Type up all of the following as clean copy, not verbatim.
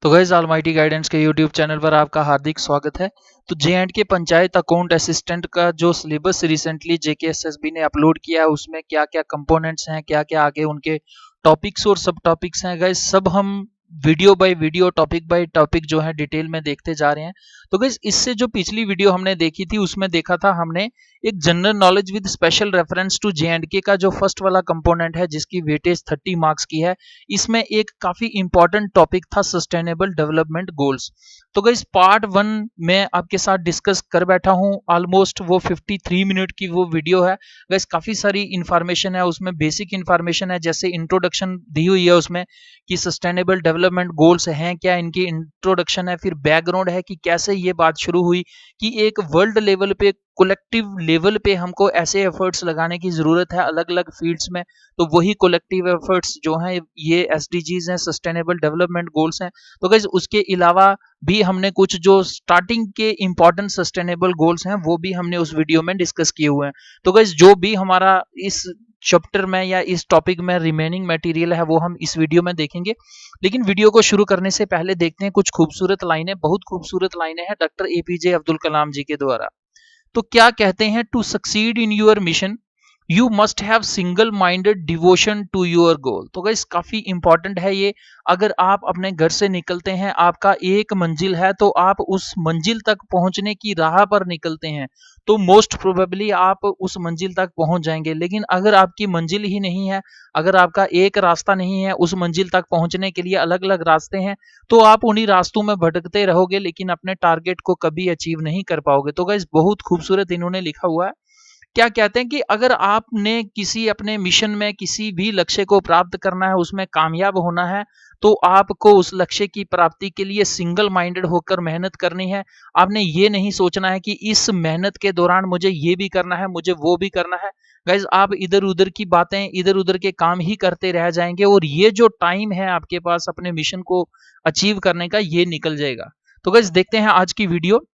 तो guys almighty guidance के YouTube channel पर आपका हार्दिक स्वागत है। तो जे&के पंचायत अकाउंट असिस्टेंट का जो सिलेबस रिसेंटली जेकेएसएसबी ने अपलोड किया है उसमें क्या क्या कंपोनेंट्स हैं, क्या क्या आगे उनके टॉपिक्स और सब टॉपिक्स हैं गाइस, सब हम video by video topic by topic जो है डिटेल में देखते जा रहे हैं। तो गाइस इससे जो पिछली वीडियो हमने देखी थी उसमें देखा था हमने एक general knowledge with special reference to J and K का जो फर्स्ट वाला कंपोनेंट है जिसकी वेटेज 30 मार्क्स की है। इसमें एक काफी इंपॉर्टेंट टॉपिक था सस्टेनेबल डेवलपमेंट गोल्स। तो गाइस पार्ट 1 में आपके साथ डिस्कस कर बैठा हूं, ऑलमोस्ट वो 53 मिनट की वो वीडियो है। गाइस काफी सारी इंफॉर्मेशन है उसमें, बेसिक इंफॉर्मेशन है, जैसे इंट्रोडक्शन दी हुई है उसमें कि सस्टेनेबल डेवलपमेंट गोल्स हैं क्या, इनकी इंट्रोडक्शन है, फिर बैकग्राउंड है कि कैसे ये बात शुरू हुई कि एक वर्ल्ड लेवल पे, कलेक्टिव लेवल पे हमको ऐसे एफर्ट्स लगाने की जरूरत है अलग अलग फील्ड्स में। तो वही कलेक्टिव एफर्ट्स जो हैं ये एसडीजीज हैं, सस्टेनेबल डेवलपमेंट गोल्स हैं। तो गाइस उसके अलावा भी हमने कुछ जो स्टार्टिंग के इंपॉर्टेंट सस्टेनेबल गोल्स हैं वो भी हमने उस वीडियो में डिस्कस किए हुए हैं। तो गाइस जो भी हमारा इस चैप्टर में या इस टॉपिक में रिमेनिंग मटेरियल है वो हम इस वीडियो में देखेंगे। लेकिन वीडियो को शुरू करने से पहले देखते हैं कुछ खूबसूरत लाइनें, बहुत खूबसूरत लाइनें हैं डॉक्टर एपीजे अब्दुल कलाम जी के द्वारा। तो क्या कहते हैं, to succeed in your mission you must have single minded devotion to your goal. तो गाइस काफी इंपॉर्टेंट है ये। अगर आप अपने घर से निकलते हैं, आपका एक मंजिल है, तो आप उस मंजिल तक पहुंचने की राह पर निकलते हैं तो मोस्ट प्रोबेबली आप उस मंजिल तक पहुंच जाएंगे। लेकिन अगर आपकी मंजिल ही नहीं है, अगर आपका एक रास्ता नहीं है, उस मंजिल तक पहुंचने के लिए अलग अलग रास्ते हैं, तो आप उन्हीं रास्तों में भटकते रहोगे लेकिन अपने टारगेट को कभी अचीव नहीं कर पाओगे। तो गाइस बहुत खूबसूरत इन्होंने लिखा हुआ है। क्या कहते हैं कि अगर आपने किसी अपने मिशन में किसी भी लक्ष्य को प्राप्त करना है, उसमें कामयाब होना है, तो आपको उस लक्ष्य की प्राप्ति के लिए सिंगल माइंडेड होकर मेहनत करनी है। आपने ये नहीं सोचना है कि इस मेहनत के दौरान मुझे ये भी करना है, मुझे वो भी करना है। गाइज आप इधर उधर की बातें, इधर उधर के काम ही करते रह जाएंगे और ये जो टाइम है आपके पास अपने मिशन को अचीव करने का, ये निकल जाएगा। तो गाइज देखते हैं आज की वीडियो।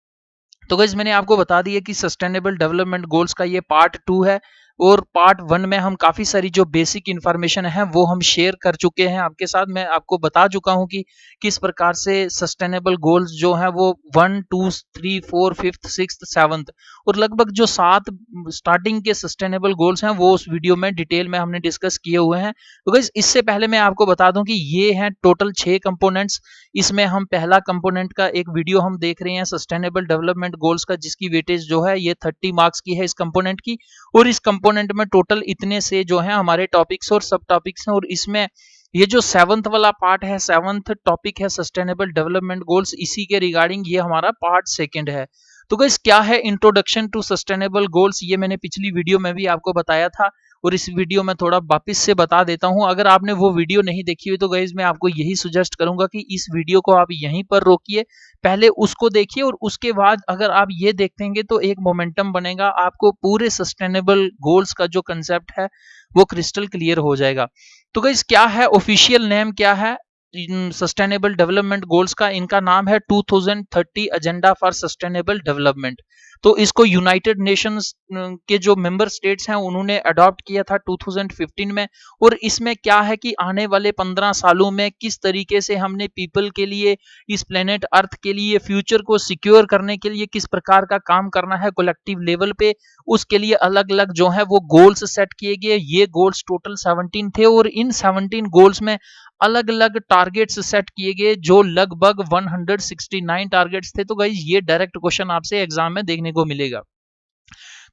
तो गाइस मैंने आपको बता दिया कि सस्टेनेबल डेवलपमेंट गोल्स का ये पार्ट 2 है और पार्ट 1 में हम काफी सारी जो बेसिक इंफॉर्मेशन है वो हम शेयर कर चुके हैं आपके साथ। मैं आपको बता चुका हूं कि किस प्रकार से सस्टेनेबल गोल्स जो है वो 1 2 3 4 5th 6th 7th और लगभग जो 7 स्टार्टिंग के सस्टेनेबल गोल्स हैं वो उस वीडियो में डिटेल में हमने डिस्कस किए हुए हैं। तो गाइस इससे पहले मैं आपको बता दूं कि ये हैं टोटल 6 कंपोनेंट्स। इसमें हम पहला कंपोनेंट का एक वीडियो हम देख रहे हैं सस्टेनेबल डेवलपमेंट गोल्स का, जिसकी वेटेज जो है ये 30 मार्क्स की है इस कंपोनेंट की। और इस कंपोनेंट में टोटल इतने से जो है हमारे टॉपिक्स और सब टॉपिक्स हैं। और इसमें ये जो 7th वाला पार्ट है, 7th टॉपिक है सस्टेनेबल डेवलपमेंट गोल्स, इसी के रिगार्डिंग ये हमारा पार्ट 2 है। तो गाइस क्या है इंट्रोडक्शन टू सस्टेनेबल गोल्स, ये मैंने पिछली वीडियो में भी आपको बताया था और इस वीडियो में थोड़ा वापस से बता देता हूं। अगर आपने वो वीडियो नहीं देखी हुई तो गाइस मैं आपको यही सजेस्ट करूंगा कि इस वीडियो को आप यहीं पर रोकिए, पहले उसको देखिए और उसके बाद अगर आप ये देखेंगे तो एक मोमेंटम बनेगा, आपको पूरे सस्टेनेबल गोल्स का जो कंसेप्ट है वो क्रिस्टल क्लियर हो जाएगा। तो गाइस क्या है ऑफिशियल नेम, क्या है सस्टेनेबल डेवलपमेंट गोल्स का? इनका नाम है 2030 एजेंडा फॉर सस्टेनेबल डेवलपमेंट। तो इसको यूनाइटेड नेशंस के जो मेंबर स्टेट्स हैं उन्होंने अडॉप्ट किया था 2015 में। और इसमें क्या है कि आने वाले 15 सालों में किस तरीके से हमने पीपल के लिए, इस प्लेनेट अर्थ के लिए, फ्यूचर को सिक्योर करने के लिए किस प्रकार का काम करना है कलेक्टिव लेवल पे, उसके लिए अलग अलग जो है वो गोल्स सेट किए गए। ये गोल्स टोटल 17 थे और इन 17 गोल्स में अलग अलग टारगेट्स सेट किए गए जो लगभग 169 टारगेट्स थे। तो गाइस ये डायरेक्ट क्वेश्चन आपसे एग्जाम में देखने को मिलेगा।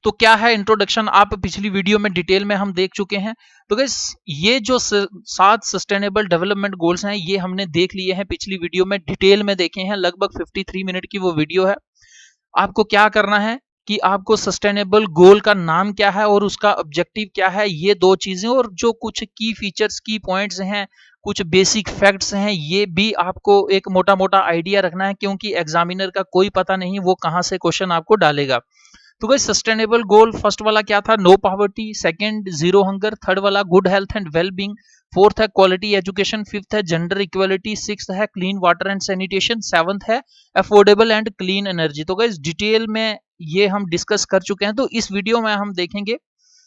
तो क्या है इंट्रोडक्शन, आप पिछली वीडियो में डिटेल में हम देख चुके हैं। तो गाइस ये जो 7 सस्टेनेबल डेवलपमेंट गोल्स हैं ये हमने देख लिए हैं, पिछली वीडियो में डिटेल में देखे हैं, लगभग 53 मिनट की वो वीडियो है। आपको क्या करना है कि आपको सस्टेनेबल गोल का नाम क्या है और उसका ऑब्जेक्टिव क्या है, ये दो चीजें और जो कुछ की फीचर्स, की पॉइंट्स हैं, कुछ बेसिक फैक्ट्स हैं, ये भी आपको एक मोटा मोटा आइडिया रखना है, क्योंकि एग्जामिनर का कोई पता नहीं वो कहां से क्वेश्चन आपको डालेगा। तो गाइस सस्टेनेबल गोल फर्स्ट वाला क्या था? No poverty. Second zero hunger. Third वाला good health and well being. Fourth है क्वालिटी एजुकेशन। फिफ्थ है जेंडर इक्वलिटी। सिक्स्थ है clean water and sanitation. Seventh है अफोर्डेबल एंड क्लीन एनर्जी। तो गाइस डिटेल में ये हम डिस्कस कर चुके हैं। तो इस वीडियो में हम देखेंगे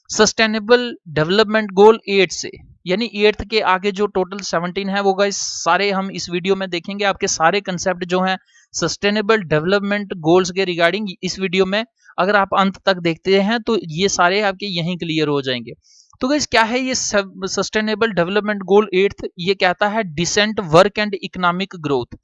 सस्टेनेबल डेवलपमेंट गोल 8 से यानी 8th के आगे जो टोटल 17 है वो गाइस सारे हम इस वीडियो में देखेंगे। आपके सारे कंसेप्ट जो हैं सस्टेनेबल डेवलपमेंट गोल्स के रिगार्डिंग इस वीडियो में अगर आप अंत तक देखते हैं तो ये सारे आपके यहीं क्लियर हो जाएंगे। तो गाइस क्या है ये सस्टेनेबल डेवलपमेंट गोल 8th? ये कहता है decent work and economic growth,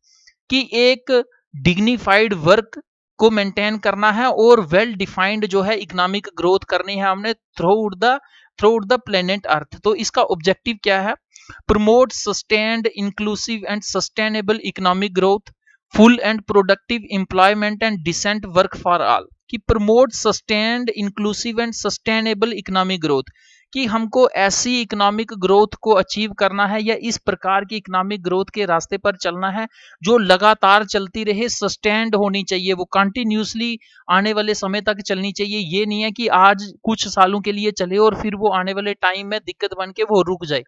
कि एक डिग्निफाइड वर्क को मेंटेन करना है और वेल डिफाइंड जो है इकोनॉमिक ग्रोथ करनी है हमने थ्रू द प्लेनेट अर्थ। तो इसका ऑब्जेक्टिव क्या है? Promote sustained inclusive and sustainable economic growth, full and productive employment and decent work for all. कि promote sustained inclusive and sustainable economic growth, कि हमको ऐसी इकोनॉमिक ग्रोथ को अचीव करना है या इस प्रकार की इकोनॉमिक ग्रोथ के रास्ते पर चलना है जो लगातार चलती रहे, सस्टेन्ड होनी चाहिए, वो कंटिन्यूसली आने वाले समय तक चलनी चाहिए। ये नहीं है कि आज कुछ सालों के लिए चले और फिर वो आने वाले टाइम में दिक्कत बन के वो रुक जाए।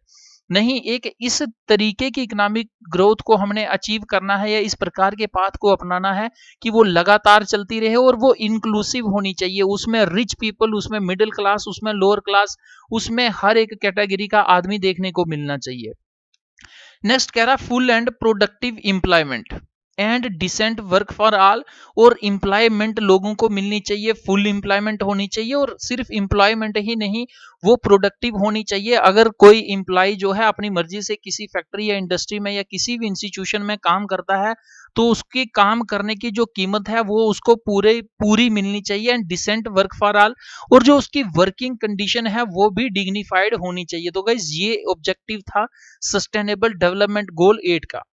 नहीं, एक इस तरीके की इकोनॉमिक ग्रोथ को हमने अचीव करना है या इस प्रकार के पाथ को अपनाना है कि वो लगातार चलती रहे और वो इंक्लूसिव होनी चाहिए। उसमें रिच पीपल, उसमें मिडिल क्लास, उसमें लोअर क्लास, उसमें हर एक कैटेगरी का आदमी देखने को मिलना चाहिए। नेक्स्ट कह रहा full and productive employment and decent work for all, और एम्प्लॉयमेंट लोगों को मिलनी चाहिए, फुल एम्प्लॉयमेंट होनी चाहिए, और सिर्फ एम्प्लॉयमेंट ही नहीं वो प्रोडक्टिव होनी चाहिए। अगर कोई एम्प्लॉय जो है अपनी मर्जी से किसी फैक्ट्री या इंडस्ट्री में या किसी भी इंस्टीट्यूशन में काम करता है तो उसके काम करने की जो कीमत है वो उसको पूरी मिलनी चाहिए, and decent work for all, और जो उसकी वर्किंग कंडीशन है वो भी डिग्निफाइड होनी चाहिए। तो गाइस ये ऑब्जेक्टिव था सस्टेनेबल डेवलपमेंट गोल 8 का।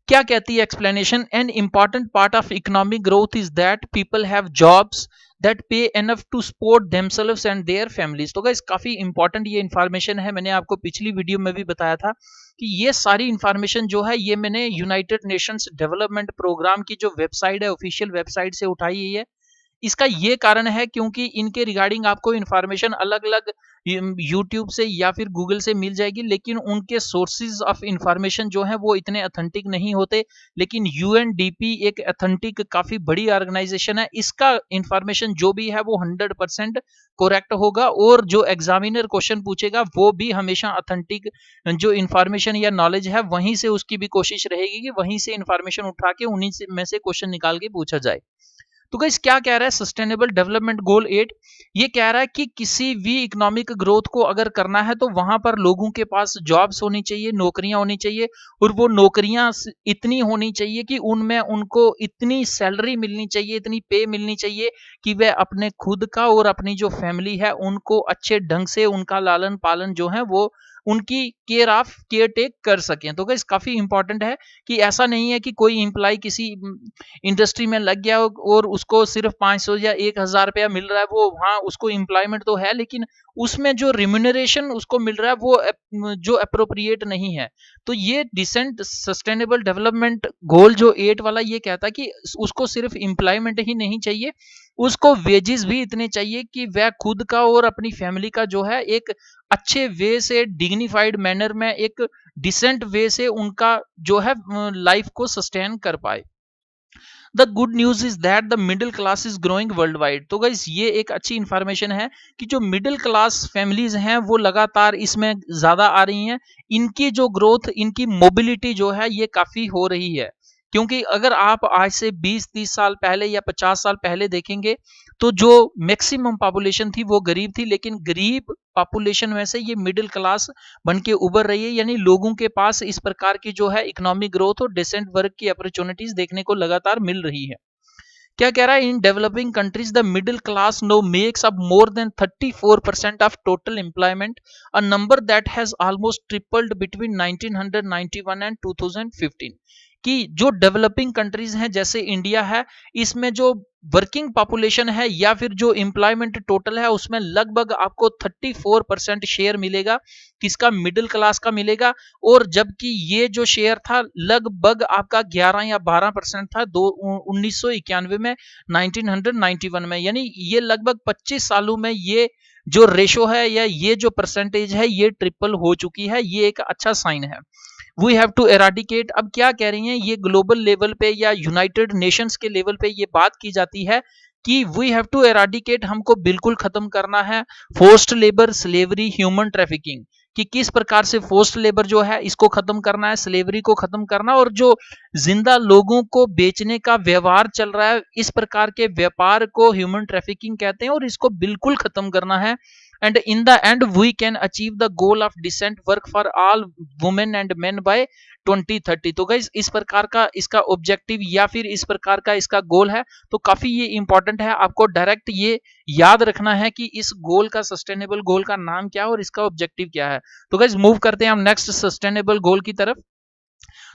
क्या कहती है explanation? An important part of economic growth is that people have jobs that pay enough to support themselves and their families. तो गाइस काफी इंपॉर्टेंट ये इंफॉर्मेशन है, मैंने आपको पिछली वीडियो में भी बताया था कि ये सारी इंफॉर्मेशन जो है ये मैंने यूनाइटेड नेशंस डेवलपमेंट प्रोग्राम की जो वेबसाइट है, ऑफिशियल वेबसाइट से उठाई हुई है। इसका ये कारण है क्योंकि इनके रिगार्डिंग आपको इन्फॉर्मेशन अलग अलग यूट्यूब से या फिर गूगल से मिल जाएगी, लेकिन उनके सोर्सेज ऑफ इंफॉर्मेशन जो है वो इतने अथेंटिक नहीं होते। लेकिन यूएनडीपी एक अथेंटिक काफी बड़ी ऑर्गेनाइजेशन है, इसका इंफॉर्मेशन जो भी है वो 100% करेक्ट होगा, और जो एग्जामिनर क्वेश्चन पूछेगा वो भी हमेशा अथेंटिक जो इंफॉर्मेशन या नॉलेज है वहीं से उसकी भी कोशिश रहेगी कि वहीं से इंफॉर्मेशन उठा के उन्हीं में से क्वेश्चन निकाल के पूछा जाए। तो गाइस क्या कह रहा है सस्टेनेबल डेवलपमेंट गोल 8? ये कह रहा है कि किसी भी इकोनॉमिक ग्रोथ को अगर करना है तो वहां पर लोगों के पास जॉब्स होनी चाहिए, नौकरियां होनी चाहिए, और वो नौकरियां इतनी होनी चाहिए कि उनमें उनको इतनी सैलरी मिलनी चाहिए, इतनी पे मिलनी चाहिए कि वे अपने खुद का और अपनी जो फैमिली है उनको अच्छे ढंग से उनका लालन पालन जो है वो उनकी केयर टेक कर सकें। तो गाइस काफी इंपॉर्टेंट है कि ऐसा नहीं है कि कोई एम्प्लॉय किसी इंडस्ट्री में लग गया और उसको सिर्फ 500 या 1000 रुपया मिल रहा है, वो हाँ उसको एम्प्लॉयमेंट तो है लेकिन उसमें जो रिम्यूनरेशन उसको मिल रहा है वो जो अप्रोप्रिएट नहीं है। तो ये डिसेंट सस्टेनेबल डेवलपमेंट गोल जो 8 वाला ये कहता है कि उसको सिर्फ एम्प्लॉयमेंट ही नहीं चाहिए, उसको वेजेस भी इतने चाहिए कि वह खुद का और अपनी फैमिली का जो है एक अच्छे वे से डिग्निफाइड मैनर में एक डिसेंट वे से उनका जो है लाइफ को सस्टेन कर पाए। The good news is that the middle class is growing world wide. तो गाइस ये एक अच्छी इंफॉर्मेशन है कि जो मिडिल क्लास फैमिलीज हैं वो लगातार इसमें ज्यादा आ रही हैं, इनकी जो ग्रोथ, इनकी मोबिलिटी जो है ये काफी हो रही है। क्योंकि अगर आप आज से 20-30 साल पहले या 50 साल पहले देखेंगे तो जो मैक्सिमम पॉपुलेशन थी वो गरीब थी, लेकिन गरीब पॉपुलेशन में से ये मिडिल क्लास बन के उभर रही है, यानी लोगों के पास इस प्रकार की जो है इकोनॉमिक ग्रोथ और डिसेंट वर्क की अपॉर्चुनिटीज देखने को लगातार मिल रही है। क्या कह रहा है? In developing countries the middle class know makes up more than 34% of total employment, a number that has almost tripled between 1991 and 2015। कि जो डेवलपिंग कंट्रीज हैं जैसे इंडिया है, इसमें जो वर्किंग पॉपुलेशन है या फिर जो एम्प्लॉयमेंट टोटल है उसमें लगभग आपको 34% शेयर मिलेगा, किसका? मिडिल क्लास का मिलेगा। और जबकि ये जो शेयर था लगभग आपका 11 या 12% था 1991 में, 1991 में, यानी ये लगभग 25 सालों में ये जो रेशो है या ये जो परसेंटेज है ये ट्रिपल हो चुकी है। ये एक अच्छा साइन है। वी हैव टू एराडिकेट, अब क्या कह रही हैं ये ग्लोबल लेवल पे या यूनाइटेड नेशंस के लेवल पे ये बात की जाती है कि वी हैव टू एराडिकेट, हमको बिल्कुल खत्म करना है forced labour, slavery, human trafficking, कि किस प्रकार से फोर्स्ड लेबर जो है इसको खत्म करना है, स्लेवरी को खत्म करना, और जो जिंदा लोगों को बेचने का व्यवहार चल रहा है, इस प्रकार के व्यापार को ह्यूमन ट्रैफिकिंग कहते हैं और इसको बिल्कुल खत्म करना है। And in the end we can achieve the goal of decent work for all women and men by 2030। तो गाइस इस प्रकार का इसका ऑब्जेक्टिव या फिर इस प्रकार का इसका गोल है। तो काफी ये इंपॉर्टेंट है, आपको डायरेक्ट ये याद रखना है कि इस गोल का, सस्टेनेबल गोल का नाम क्या है और इसका ऑब्जेक्टिव क्या है। तो गाइस मूव करते हैं हम नेक्स्ट सस्टेनेबल गोल की तरफ।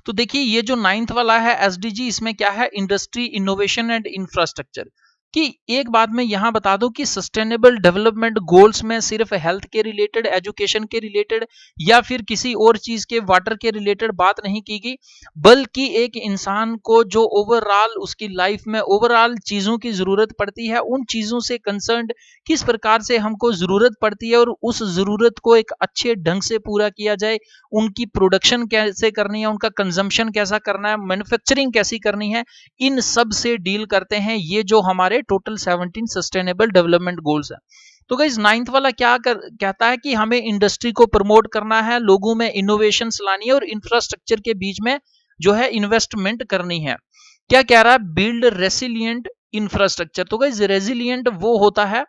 तो देखिए ये जो 9th वाला है एसडीजी, इसमें क्या है, इंडस्ट्री, इनोवेशन एंड इंफ्रास्ट्रक्चर। कि एक बात मैं यहां बता दूं कि सस्टेनेबल डेवलपमेंट गोल्स में सिर्फ हेल्थ के रिलेटेड, एजुकेशन के रिलेटेड या फिर किसी और चीज के, वाटर के रिलेटेड बात नहीं की गई, बल्कि एक इंसान को जो ओवरऑल उसकी लाइफ में ओवरऑल चीजों की जरूरत पड़ती है, उन चीजों से कंसर्न्ड किस प्रकार से हमको जरूरत पड़ती है और उस जरूरत को एक अच्छे ढंग से पूरा किया जाए, उनकी प्रोडक्शन कैसे करनी है, उनका कंजम्पशन कैसा करना है, मैन्युफैक्चरिंग कैसी करनी है, इन सब से डील करते हैं ये जो हमारे टोटल 17 सस्टेनेबल डेवलपमेंट गोल्स है। तो गाइस 9th वाला कहता है कि हमें इंडस्ट्री को प्रमोट करना है, लोगों में इनोवेशंस लानी है और इंफ्रास्ट्रक्चर के बीच में जो है इन्वेस्टमेंट करनी है। क्या कह रहा है, बिल्ड रेसिलियंट इंफ्रास्ट्रक्चर। तो गाइस रेसिलियंट वो होता है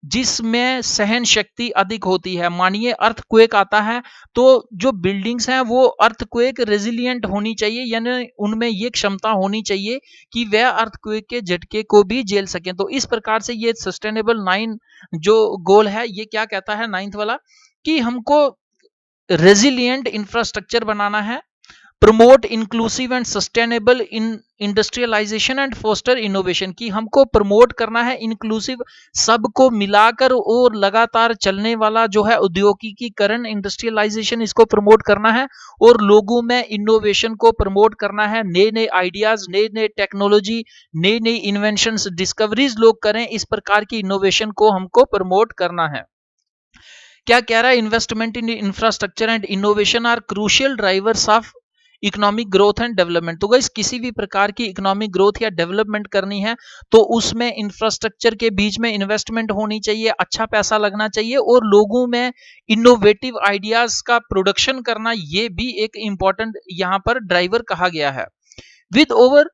जिसमें सहन शक्ति अधिक होती है। मानिए अर्थक्वेक आता है तो जो बिल्डिंग्स हैं वो अर्थक्वेक रेजिलियंट होनी चाहिए, यानी उनमें ये क्षमता होनी चाहिए कि वह अर्थक्वेक के झटके को भी झेल सकें। तो इस प्रकार से ये सस्टेनेबल 9 जो गोल है ये क्या कहता है 9th वाला, कि हमको रेजिलियंट इंफ्रास्ट्रक्चर बनाना है, promote inclusive and sustainable in industrialization and foster innovation, की हमको प्रमोट करना है इंक्लूसिव, सबको मिलाकर और लगातार चलने वाला जो है औद्योगिकीकरण, इंडस्ट्रियलाइजेशन, इसको प्रमोट करना है और लोगों में इनोवेशन को प्रमोट करना है। नए नए आइडियाज, नए नए टेक्नोलॉजी, नई नई इन्वेंशंस, डिस्कवरीज लोग करें, इस प्रकार की इनोवेशन को हमको प्रमोट करना है। क्या कह रहा है, investment in infrastructure and innovation are crucial drivers of economic growth and development. तो गाइस किसी भी प्रकार की इकोनॉमिक ग्रोथ या डेवलपमेंट करनी है तो उसमें इंफ्रास्ट्रक्चर के बीच में इन्वेस्टमेंट होनी चाहिए, अच्छा पैसा लगना चाहिए और लोगों में इनोवेटिव आइडियाज का प्रोडक्शन करना, ये भी एक इंपॉर्टेंट यहां पर ड्राइवर कहा गया है। With over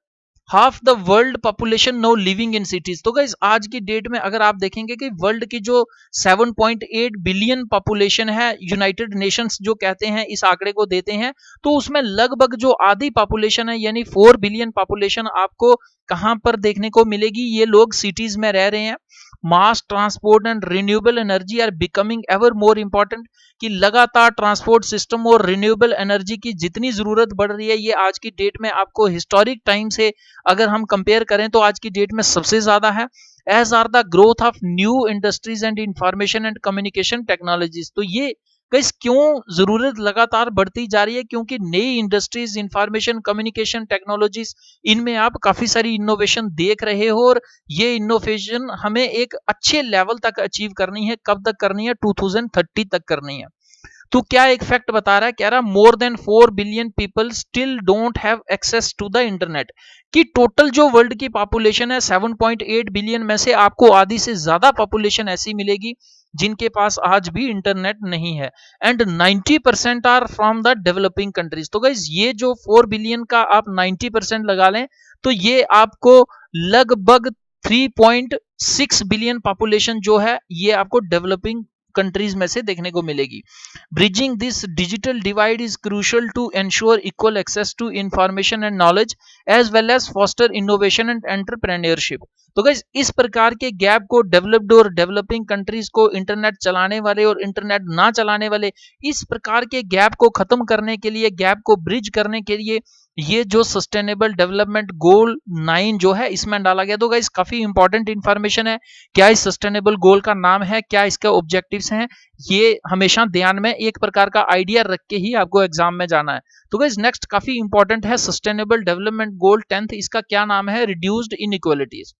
half the world population no living in cities. तो गाइस आज की डेट में अगर आप देखेंगे कि वर्ल्ड की जो 7.8 बिलियन पॉपुलेशन है, यूनाइटेड नेशंस जो कहते हैं इस आंकड़े को देते हैं, तो उसमें लगभग जो आधी पॉपुलेशन है यानी 4 बिलियन पॉपुलेशन आपको कहां पर देखने को मिलेगी, ये लोग सिटीज में रह रहे हैं। Mass transport and renewable energy are becoming ever more important, कि लगातार ट्रांसपोर्ट सिस्टम और रिन्यूएबल एनर्जी की जितनी जरूरत बढ़ रही है, ये आज की डेट में आपको हिस्टोरिक टाइम से अगर हम कंपेयर करें तो आज की डेट में सबसे ज्यादा है। As are the growth of new industries and information and communication technologies. तो ये गाइस क्यों जरूरत लगातार बढ़ती जा रही है, क्योंकि नई इंडस्ट्रीज, इंफॉर्मेशन, कम्युनिकेशन टेक्नोलॉजीज, इनमें आप काफी सारी इनोवेशन देख रहे हो और ये इनोवेशन हमें एक अच्छे लेवल तक अचीव करनी है। कब तक करनी है, 2030 तक करनी है। तो क्या एक फैक्ट बता रहा है, कह रहा more than 4 billion people still don't have access to the internet, कि टोटल जो वर्ल्ड की पॉपुलेशन है 7.8 बिलियन में से आपको आधी से ज्यादा पॉपुलेशन ऐसी मिलेगी जिनके पास आज भी इंटरनेट नहीं है। And 90% are from the developing countries. तो गाइज ये जो 4 बिलियन का आप 90% लगा लें तो ये आपको लगभग 3.6 बिलियन पॉपुलेशन जो है ये आपको डेवलपिंग कंट्रीज में से देखने को मिलेगी। Bridging this digital divide is crucial to ensure equal access to information and knowledge as well as foster innovation and entrepreneurship. तो गाइस इस प्रकार के गैप को डेवलप्ड और डेवलपिंग कंट्रीज को, इंटरनेट चलाने वाले और इंटरनेट ना चलाने वाले, इस प्रकार के गैप को खत्म करने के लिए, गैप को ब्रिज करने के लिए ये जो सस्टेनेबल डेवलपमेंट गोल 9 जो है इसमें डाला गया। तो गाइस काफी इंपॉर्टेंट इंफॉर्मेशन है, क्या इस सस्टेनेबल गोल का नाम है, क्या इसके ऑब्जेक्टिव्स हैं, ये हमेशा ध्यान में एक प्रकार का आइडिया रख के ही आपको एग्जाम में जाना है। तो गाइस नेक्स्ट काफी इंपॉर्टेंट है सस्टेनेबल डेवलपमेंट गोल 10th, इसका क्या नाम है, रिड्यूस्ड इनइक्वालिटीज।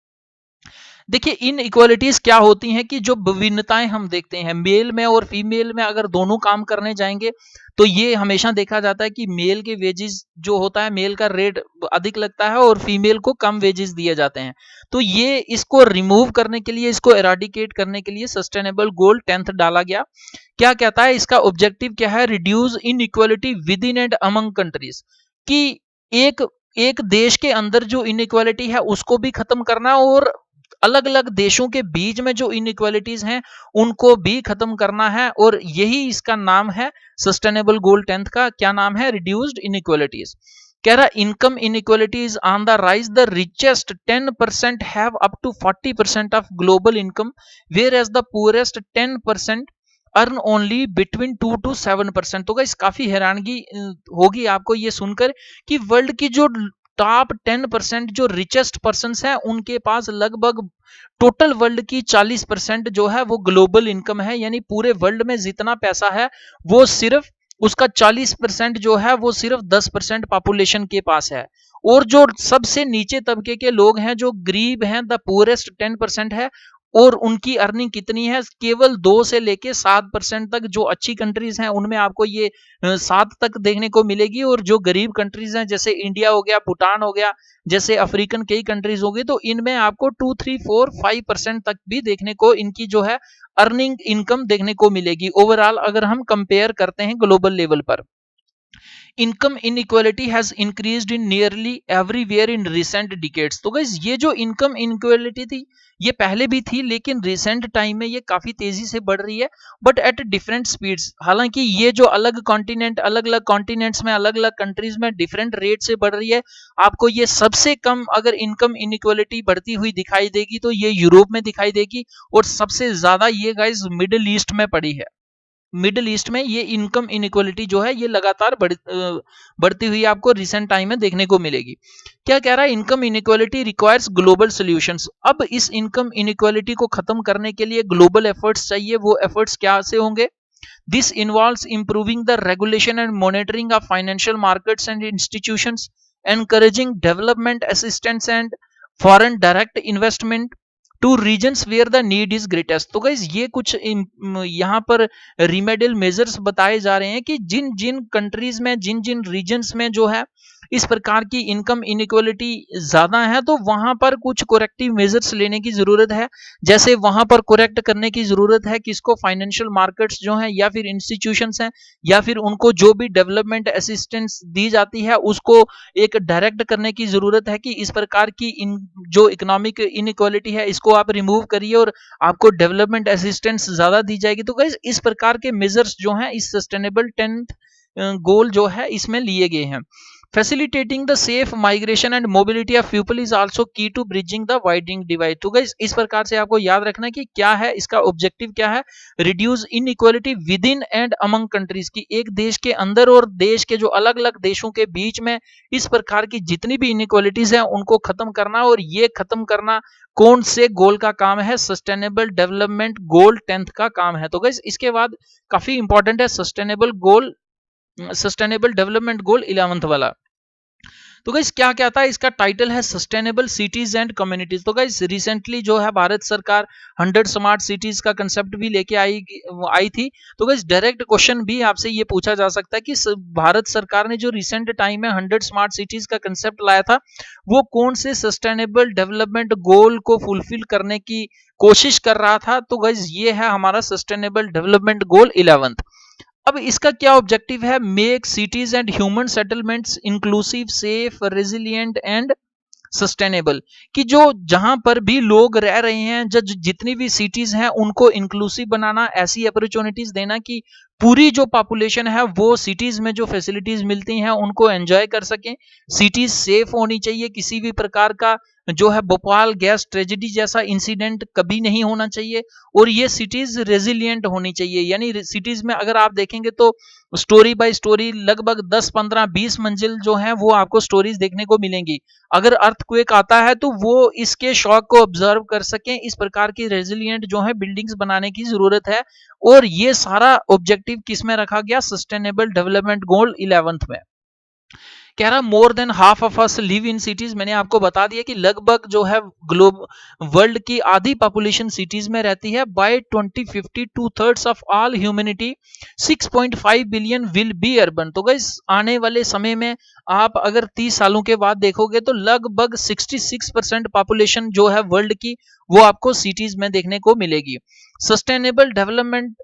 देखिए इन इक्वालिटीज क्या होती हैं कि जो विभिन्नताएं हम देखते हैं मेल में और फीमेल में, अगर दोनों काम करने जाएंगे तो ये हमेशा देखा जाता है कि मेल के वेजेस जो होता है, मेल का रेट अधिक लगता है और फीमेल को कम वेजेस दिए जाते हैं। तो ये इसको रिमूव करने के लिए, इसको एराडिकेट करने के लिए सस्टेनेबल गोल 10th डाला गया। क्या कहता है इसका ऑब्जेक्टिव क्या है? Reduce in equality with in and among countries, कि एक एक देश के अंदर जो इनइक्वालिटी है उसको भी खत्म करना और अलग अलग देशों के बीच में जो इनइक्वालिटीज हैं उनको भी खत्म करना है। और यही इसका नाम है सस्टेनेबल गोल 10th का। क्या नाम है? Reduced inequalities. कह रहा income inequality is on the rise, the richest 10% have up to 40% of global income, where as the poorest 10% earn only between 2 to 7%। तो गाइस काफी हैरानगी होगी आपको ये सुनकर कि वर्ल्ड की जो टॉप 10% जो रिचेस्ट पर्सन हैं उनके पास लगभग टोटल वर्ल्ड की 40% जो है वो ग्लोबल इनकम है। यानी पूरे वर्ल्ड में जितना पैसा है वो सिर्फ उसका 40% जो है वो सिर्फ 10% पॉपुलेशन के पास है। और जो सबसे नीचे तबके के लोग हैं, जो गरीब हैं, द पुअरेस्ट 10% है, और उनकी अर्निंग कितनी है? केवल 2 से लेके 7% तक। जो अच्छी कंट्रीज हैं उनमें आपको ये 7 तक देखने को मिलेगी, और जो गरीब कंट्रीज हैं जैसे इंडिया हो गया, भूटान हो गया, जैसे अफ्रीकन कई कंट्रीज हो गई, तो इनमें आपको 2, 3, 4, 5% तक भी देखने को इनकी जो है अर्निंग इनकम देखने को मिलेगी ओवरऑल, अगर हम कंपेयर करते हैं ग्लोबल लेवल पर। Income inequality has increased in nearly everywhere in recent decades. तो गाइस ये जो इनकम इनइक्वालिटी थी ये पहले भी थी, लेकिन रिसेंट टाइम में ये काफी तेजी से बढ़ रही है, बट एट डिफरेंट स्पीड्स। हालांकि ये जो अलग कॉन्टिनेंट, अलग अलग कॉन्टिनेंट्स में, अलग अलग कंट्रीज में डिफरेंट रेट से बढ़ रही है। आपको ये सबसे कम अगर इनकम इनइक्वालिटी बढ़ती हुई दिखाई देगी तो ये यूरोप में दिखाई देगी, और सबसे ज्यादा ये गाइस मिडिल ईस्ट में पड़ी है। मिडिल ईस्ट में ये इनकम इनइक्वालिटी जो है ये लगातार बढ़ती हुई आपको रिसेंट टाइम में देखने को मिलेगी। क्या कह रहा है? Income inequality requires global solutions. अब इस इनकम इनइक्वालिटी को खत्म करने के लिए ग्लोबल एफर्ट्स चाहिए। वो एफर्ट्स क्या से होंगे? This involves improving the regulation and monitoring of financial markets and institutions, encouraging development assistance and foreign direct investment to regions where the need is greatest. तो गाइज ये कुछ यहाँ पर रिमेडियल मेजर्स बताए जा रहे हैं कि जिन जिन कंट्रीज में, जिन जिन रीजन्स में जो है इस प्रकार की इनकम इनइक्वालिटी ज्यादा है, तो वहां पर कुछ कोरेक्टिव मेजर्स लेने की जरूरत है। जैसे वहां पर कोरेक्ट करने की जरूरत है किसको? फाइनेंशियल मार्केट्स जो हैं या फिर इंस्टीट्यूशंस हैं, या फिर उनको जो भी डेवलपमेंट असिस्टेंस दी जाती है उसको एक डायरेक्ट करने की जरूरत है कि इस प्रकार की इन जो इकोनॉमिक इनइक्वालिटी है इसको आप रिमूव करिए और आपको डेवलपमेंट असिस्टेंस ज्यादा दी जाएगी। तो गाइस इस प्रकार के मेजर्स जो हैं इस सस्टेनेबल 10th गोल जो है इसमें लिए गए हैं। Facilitating the safe migration and mobility of people is also key to bridging the widening divide. तो गाइस इस प्रकार से आपको याद रखना कि क्या है इसका ऑब्जेक्टिव, क्या है? Reduce inequality with in and among countries, की एक देश के अंदर और देश के जो अलग अलग देशों के बीच में इस प्रकार की जितनी भी इनइक्वालिटीज हैं उनको खत्म करना। और ये खत्म करना कौन से गोल का काम है? सस्टेनेबल डेवलपमेंट गोल 10th का काम है। तो गाइस इसके बाद काफी इंपॉर्टेंट है सस्टेनेबल डेवलपमेंट गोल 11th वाला। तो गाइस क्या क्या था? इसका टाइटल है सस्टेनेबल सिटीज एंड कम्युनिटीज। तो गाइस रिसेंटली जो है भारत सरकार 100 स्मार्ट सिटीज का कंसेप्ट भी लेके आई थी। तो गाइस डायरेक्ट क्वेश्चन भी आपसे ये पूछा जा सकता है कि भारत सरकार ने जो रिसेंट टाइम में 100 स्मार्ट सिटीज का कंसेप्ट लाया था वो कौन से सस्टेनेबल डेवलपमेंट गोल को फुलफिल करने की कोशिश कर रहा था? तो गाइस ये है हमारा सस्टेनेबल डेवलपमेंट गोल 11th। अब इसका क्या ऑब्जेक्टिव है? Make cities and human settlements inclusive, safe, resilient and sustainable. कि जो जहां पर भी लोग रह रहे हैं, जितनी भी सिटीज हैं उनको इंक्लूसिव बनाना, ऐसी अपॉर्चुनिटीज देना कि पूरी जो पॉपुलेशन है वो सिटीज में जो फैसिलिटीज मिलती हैं उनको एंजॉय कर सकें। सिटीज सेफ होनी चाहिए, किसी भी प्रकार का जो है भोपाल गैस ट्रेजेडी जैसा इंसिडेंट कभी नहीं होना चाहिए। और ये सिटीज रेजिलिएंट होनी चाहिए, यानी सिटीज में अगर आप देखेंगे तो स्टोरी बाय स्टोरी लगभग 10, 15, 20 मंजिल जो है वो आपको स्टोरीज देखने को मिलेंगी। अगर अर्थक्वेक आता है तो वो इसके शॉक को ऑब्जर्व कर सकें, इस प्रकार की रेजिलिएंट जो है बिल्डिंग्स बनाने की जरूरत है। और ये सारा ऑब्जेक्टिव किस में रखा गया? सस्टेनेबल डेवलपमेंट गोल 11th में। कह रहा more than half of us live in cities. मैंने आपको बता दिया कि लगभग जो है ग्लोब वर्ल्ड की आधी पॉपुलेशन सिटीज में रहती है। By 2050 2/3 of all humanity 6.5 billion will be urban. तो गाइस आने वाले समय में आप अगर 30 सालों के बाद देखोगे तो लगभग 66% पॉपुलेशन जो है वर्ल्ड की वो आपको सिटीज में देखने को मिलेगी। Sustainable development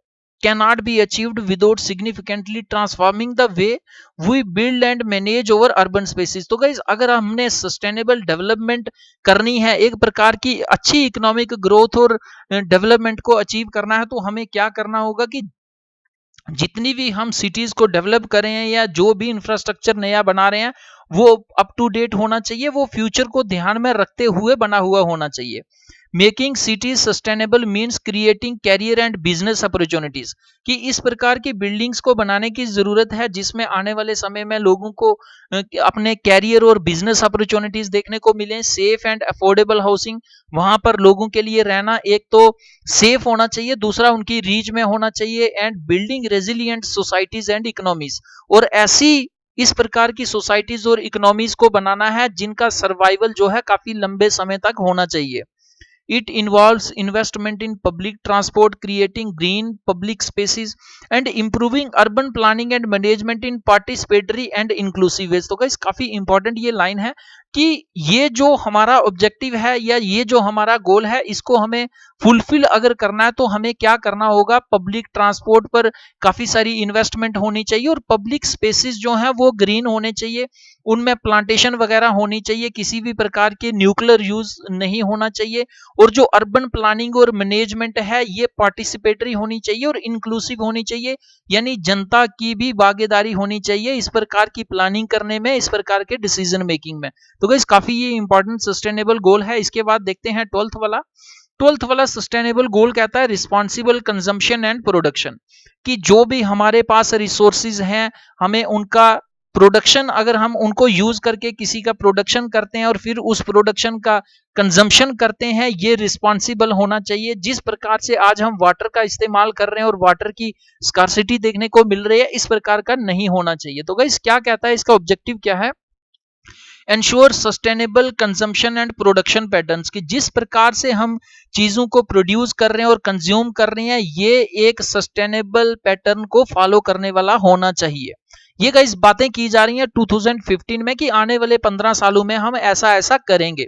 cannot be achieved without significantly transforming the way we build and manage over urban spaces। तो गाइस अगर हमने सस्टेनेबल डेवलपमेंट करनी है, एक प्रकार की अच्छी इकोनॉमिक ग्रोथ और डेवलपमेंट को अचीव करना है, तो हमें क्या करना होगा कि जितनी भी हम सिटीज को डेवलप कर रहे हैं या जो भी इंफ्रास्ट्रक्चर नया बना रहे हैं वो अप टू डेट होना चाहिए, वो फ्यूचर को ध्यान में रखते हुए बना हुआ होना चाहिए। Making cities sustainable means creating career and business opportunities, कि इस प्रकार की बिल्डिंग्स को बनाने की जरूरत है जिसमें आने वाले समय में लोगों को अपने कैरियर और बिजनेस अपॉर्चुनिटीज देखने को मिले। सेफ एंड अफोर्डेबल हाउसिंग, वहां पर लोगों के लिए रहना एक तो सेफ होना चाहिए, दूसरा उनकी रीच में होना चाहिए। And building resilient societies and economies, और ऐसी इस प्रकार की सोसाइटीज और इकोनॉमीज को बनाना है जिनका सर्वाइवल जो है काफी लंबे समय तक होना चाहिए। It involves investment in public transport, creating green public spaces, and improving urban planning and management in participatory and inclusive ways। तो गाइस काफी इंपॉर्टेंट ये लाइन है कि ये जो हमारा ऑब्जेक्टिव है या ये जो हमारा गोल है इसको हमें फुलफिल अगर करना है तो हमें क्या करना होगा, पब्लिक ट्रांसपोर्ट पर काफी सारी इन्वेस्टमेंट होनी चाहिए और पब्लिक स्पेसेस जो है वो ग्रीन होने चाहिए, उनमें प्लांटेशन वगैरह होनी चाहिए, किसी भी प्रकार के न्यूक्लियर यूज नहीं होना चाहिए, और जो अर्बन प्लानिंग और मैनेजमेंट है ये पार्टिसिपेटरी होनी चाहिए और इंक्लूसिव होनी चाहिए, यानी जनता की भी भागीदारी होनी चाहिए इस प्रकार की प्लानिंग करने में, इस प्रकार के डिसीजन मेकिंग में। तो गाइस काफी ये इंपॉर्टेंट सस्टेनेबल गोल है। इसके बाद देखते हैं 12th वाला सस्टेनेबल गोल कहता है रिस्पॉन्सिबल कंजम्पशन एंड प्रोडक्शन, कि जो भी हमारे पास रिसोर्सेज हैं हमें उनका प्रोडक्शन, अगर हम उनको यूज करके किसी का प्रोडक्शन करते हैं और फिर उस प्रोडक्शन का कंजम्पशन करते हैं, ये रिस्पॉन्सिबल होना चाहिए। जिस प्रकार से आज हम वाटर का इस्तेमाल कर रहे हैं और वाटर की स्कार्सिटी देखने को मिल रही है, इस प्रकार का नहीं होना चाहिए। तो गाइस क्या कहता है, इसका ऑब्जेक्टिव क्या है, ensure sustainable consumption and production patterns, की जिस प्रकार से हम चीजों को प्रोड्यूस कर रहे हैं और कंज्यूम कर रहे हैं ये एक सस्टेनेबल पैटर्न को फॉलो करने वाला होना चाहिए। ये गाइस बातें की जा रही हैं 2015 में कि आने वाले 15 सालों में हम ऐसा ऐसा करेंगे।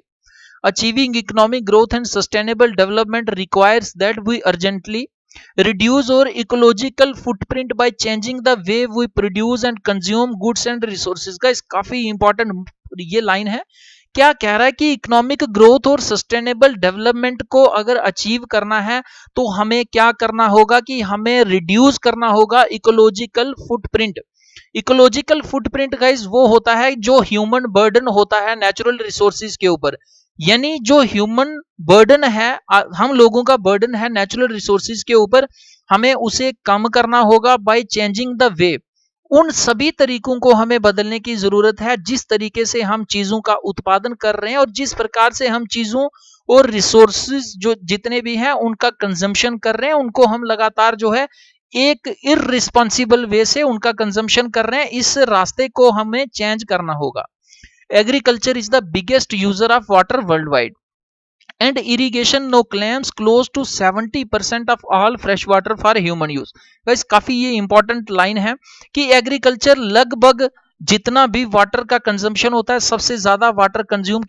Achieving economic growth and sustainable development requires that we urgently reduce our ecological footprint by changing the way we produce and consume goods and resources। का काफी इंपॉर्टेंट ये लाइन है। क्या कह रहा है कि इकोनॉमिक ग्रोथ और सस्टेनेबल डेवलपमेंट को अगर अचीव करना है तो हमें क्या करना होगा कि हमें रिड्यूस करना होगा ecological footprint. Ecological footprint guys वो होता है जो ह्यूमन बर्डन होता है नेचुरल रिसोर्सेज के ऊपर, यानी जो ह्यूमन बर्डन है, हम लोगों का बर्डन है नेचुरल रिसोर्सेज के ऊपर, हमें उसे कम करना होगा बाय चेंजिंग द वे। उन सभी तरीकों को हमें बदलने की जरूरत है जिस तरीके से हम चीजों का उत्पादन कर रहे हैं और जिस प्रकार से हम चीजों और रिसोर्सेज जो जितने भी हैं उनका कंजम्पशन कर रहे हैं, उनको हम लगातार जो है एक इररिस्पॉन्सिबल वे से उनका कंजम्पशन कर रहे हैं। इस रास्ते को हमें चेंज करना होगा। Agriculture is the biggest user of water worldwide, and irrigation now claims close to 70% of all fresh water for human use। guys काफी ये इंपॉर्टेंट लाइन है कि एग्रीकल्चर लगभग जितना भी वाटर का कंजम्पशन होता है, सबसे ज्यादा वाटर कंज्यूम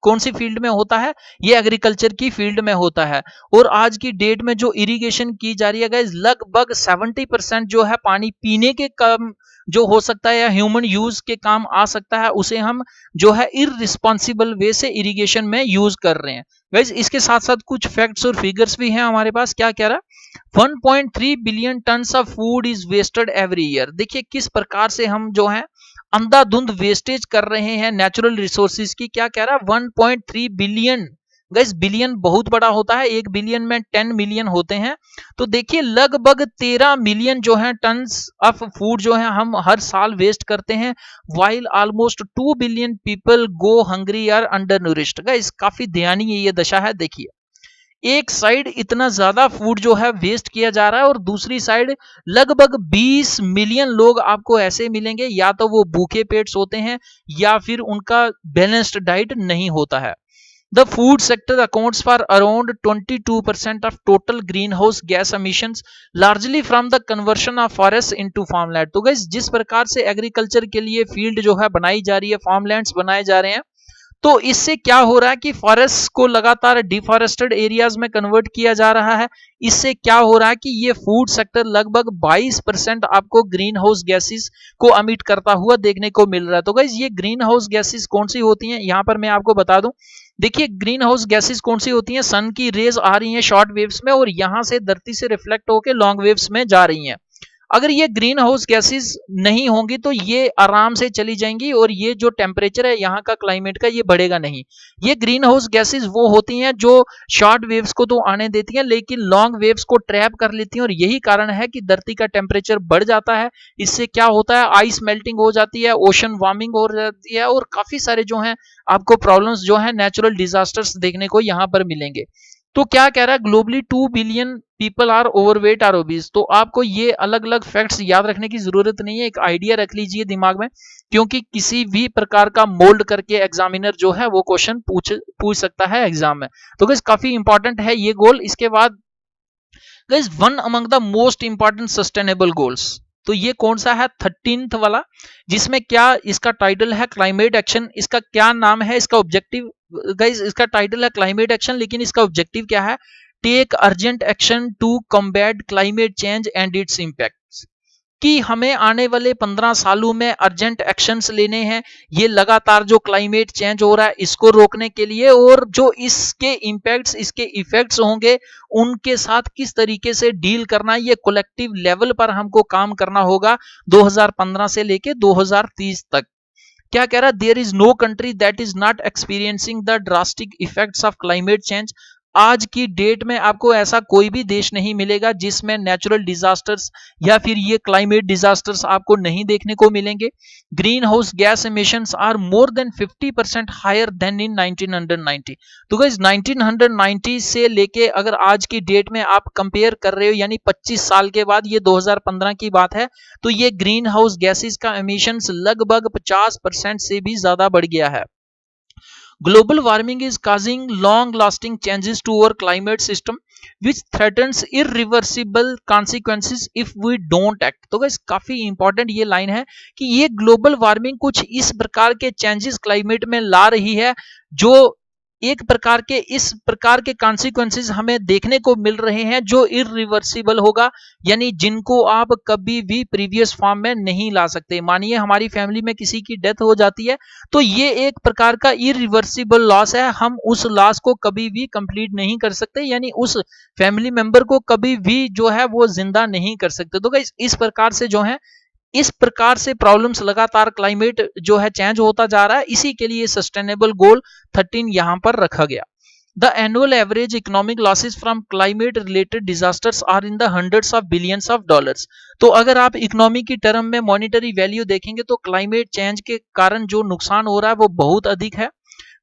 कौन सी फील्ड में होता है, ये एग्रीकल्चर की फील्ड में होता है। और आज की डेट में जो इरिगेशन की जा रही है गाइस, लगभग 70% जो है पानी पीने के काम जो हो सकता है या ह्यूमन यूज के काम आ सकता है, उसे हम जो है इररिस्पॉन्सिबल वे से इरिगेशन में यूज कर रहे हैं। गाइस इसके साथ साथ कुछ फैक्ट्स और फिगर्स भी हैं हमारे पास। क्या कह रहा है, 1.3 billion tons of food is wasted every year. देखिए किस प्रकार से हम जो है अंधाधुंध वेस्टेज कर रहे हैं नेचुरल रिसोर्सेज की। क्या कह रहा है, 1.3 बिलियन। गाइस बिलियन बहुत बड़ा होता है, 1 बिलियन में 10 मिलियन होते हैं। तो देखिए लगभग 13 मिलियन जो है टन्स ऑफ फूड जो है हम हर साल वेस्ट करते हैं, while almost 2 billion people go hungry are undernourished. Guys काफी दयनीय ये दशा है। देखिए एक साइड इतना ज्यादा फूड जो है वेस्ट किया जा रहा है और दूसरी साइड लगभग 20 मिलियन लोग आपको ऐसे मिलेंगे, या तो वो भूखे पेट सोते हैं या फिर उनका बैलेंस्ड डाइट नहीं होता है। The food sector accounts for around 22% of total greenhouse gas emissions, largely from the conversion of forests into farmland। तो guys, जिस प्रकार से एग्रीकल्चर के लिए फील्ड जो है बनाई जा रही है, फार्मलैंड्स बनाए जा रहे हैं, तो इससे क्या हो रहा है कि फॉरेस्ट को लगातार डिफॉरेस्टेड एरियाज में कन्वर्ट किया जा रहा है। इससे क्या हो रहा है कि ये फूड सेक्टर लगभग 22% आपको ग्रीन हाउस गैसेस को अमिट करता हुआ देखने को मिल रहा है। तो गाइज, ये ग्रीन हाउस गैसेस कौन सी होती हैं, यहां पर मैं आपको बता दूं। देखिए, ग्रीन हाउस गैसेस कौन सी होती हैं, सन की रेज आ रही हैं शॉर्ट वेव्स में और यहां से धरती से रिफ्लेक्ट होकर लॉन्ग वेव्स में जा रही हैं। अगर ये ग्रीन हाउस गैसेस नहीं होंगी तो ये आराम से चली जाएंगी और ये जो टेम्परेचर है यहाँ का क्लाइमेट का, ये बढ़ेगा नहीं। ये ग्रीन हाउस गैसेस वो होती हैं जो शॉर्ट वेव्स को तो आने देती हैं लेकिन लॉन्ग वेव्स को ट्रैप कर लेती हैं, और यही कारण है कि धरती का टेम्परेचर बढ़ जाता है। इससे क्या होता है, आइस मेल्टिंग हो जाती है, ओशन वार्मिंग हो जाती है और काफी सारे जो हैं आपको प्रॉब्लम्स जो है नेचुरल डिजास्टर्स देखने को यहाँ पर मिलेंगे। तो क्या कह रहा है, globally 2 billion people are overweight are obese. तो आपको ये अलग अलग फैक्ट्स याद रखने की जरूरत नहीं है, एक आइडिया रख लीजिए दिमाग में, क्योंकि किसी भी प्रकार का मोल्ड करके एग्जामिनर जो है वो क्वेश्चन पूछ सकता है एग्जाम में। तो गाइस, काफी इंपॉर्टेंट है ये गोल। इसके बाद guys, one among the most important sustainable goals, तो ये कौन सा है, 13th वाला, जिसमें क्या इसका टाइटल है क्लाइमेट एक्शन। इसका क्या नाम है, इसका ऑब्जेक्टिव गाइस, इसका टाइटल है क्लाइमेट एक्शन लेकिन इसका ऑब्जेक्टिव क्या है, take urgent action to combat climate change and its impacts, कि हमें आने वाले 15 सालों में अर्जेंट एक्शंस लेने हैं ये लगातार जो क्लाइमेट चेंज हो रहा है इसको रोकने के लिए, और जो इसके इम्पैक्ट्स, इसके इफेक्ट्स होंगे उनके साथ किस तरीके से डील करना, ये कलेक्टिव लेवल पर हमको काम करना होगा 2015 से लेके 2030 तक। क्या कह रहा है, there is no country that is not experiencing the drastic effects of climate change. आज की डेट में आपको ऐसा कोई भी देश नहीं मिलेगा जिसमें नेचुरल डिजास्टर्स या फिर ये क्लाइमेट डिजास्टर्स आपको नहीं देखने को मिलेंगे। Greenhouse gas emissions are more than 50% higher than in 1990। तो गाइस, 1990 से लेके अगर आज की डेट में आप कंपेयर कर रहे हो, यानी 25 साल के बाद, ये 2015 की बात है, तो ये ग्रीन हाउस गैसेस का एमिशंस लगभग 50% से भी ज्यादा बढ़ गया है। Global warming is causing long-lasting changes to our climate system, which threatens irreversible consequences if we don't act। तो guys, काफी इंपॉर्टेंट ये लाइन है कि ये ग्लोबल वार्मिंग कुछ इस प्रकार के चेंजेस क्लाइमेट में ला रही है जो एक प्रकार के इस प्रकार के कॉन्सिक्वेंसेस हमें देखने को मिल रहे हैं जो इरिवर्सिबल होगा, यानी जिनको आप कभी भी प्रीवियस फॉर्म में नहीं ला सकते। मानिए हमारी फैमिली में किसी की डेथ हो जाती है तो ये एक प्रकार का इरिवर्सिबल लॉस है, हम उस लॉस को कभी भी कंप्लीट नहीं कर सकते, यानी उस फैमिली मेंबर को कभी भी जो है वो जिंदा नहीं कर सकते। तो गाइस, इस प्रकार से जो है, इस प्रकार से प्रॉब्लम्स लगातार क्लाइमेट जो है चेंज होता जा रहा है, इसी के लिए सस्टेनेबल गोल 13 यहां पर रखा गया। The annual average economic losses from climate related disasters are in the hundreds of billions of dollars. तो अगर आप इकोनॉमी की टर्म में मॉनिटरी वैल्यू देखेंगे तो क्लाइमेट चेंज के कारण जो नुकसान हो रहा है वो बहुत अधिक है।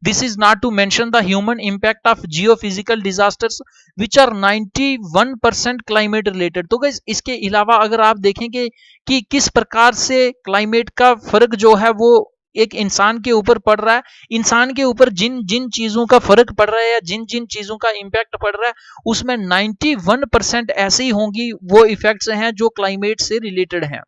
This is not to mention the human impact of geophysical disasters which are 91% climate related। तो गाइस, इसके अलावा अगर आप देखेंगे कि किस प्रकार से क्लाइमेट का फर्क जो है वो एक इंसान के ऊपर पड़ रहा है, इंसान के ऊपर जिन जिन चीजों का फर्क पड़ रहा है या जिन जिन चीजों का इंपैक्ट पड़ रहा है उसमें 91% ऐसी होंगी वो इफेक्ट्स हैं जो क्लाइमेट से रिलेटेड हैं,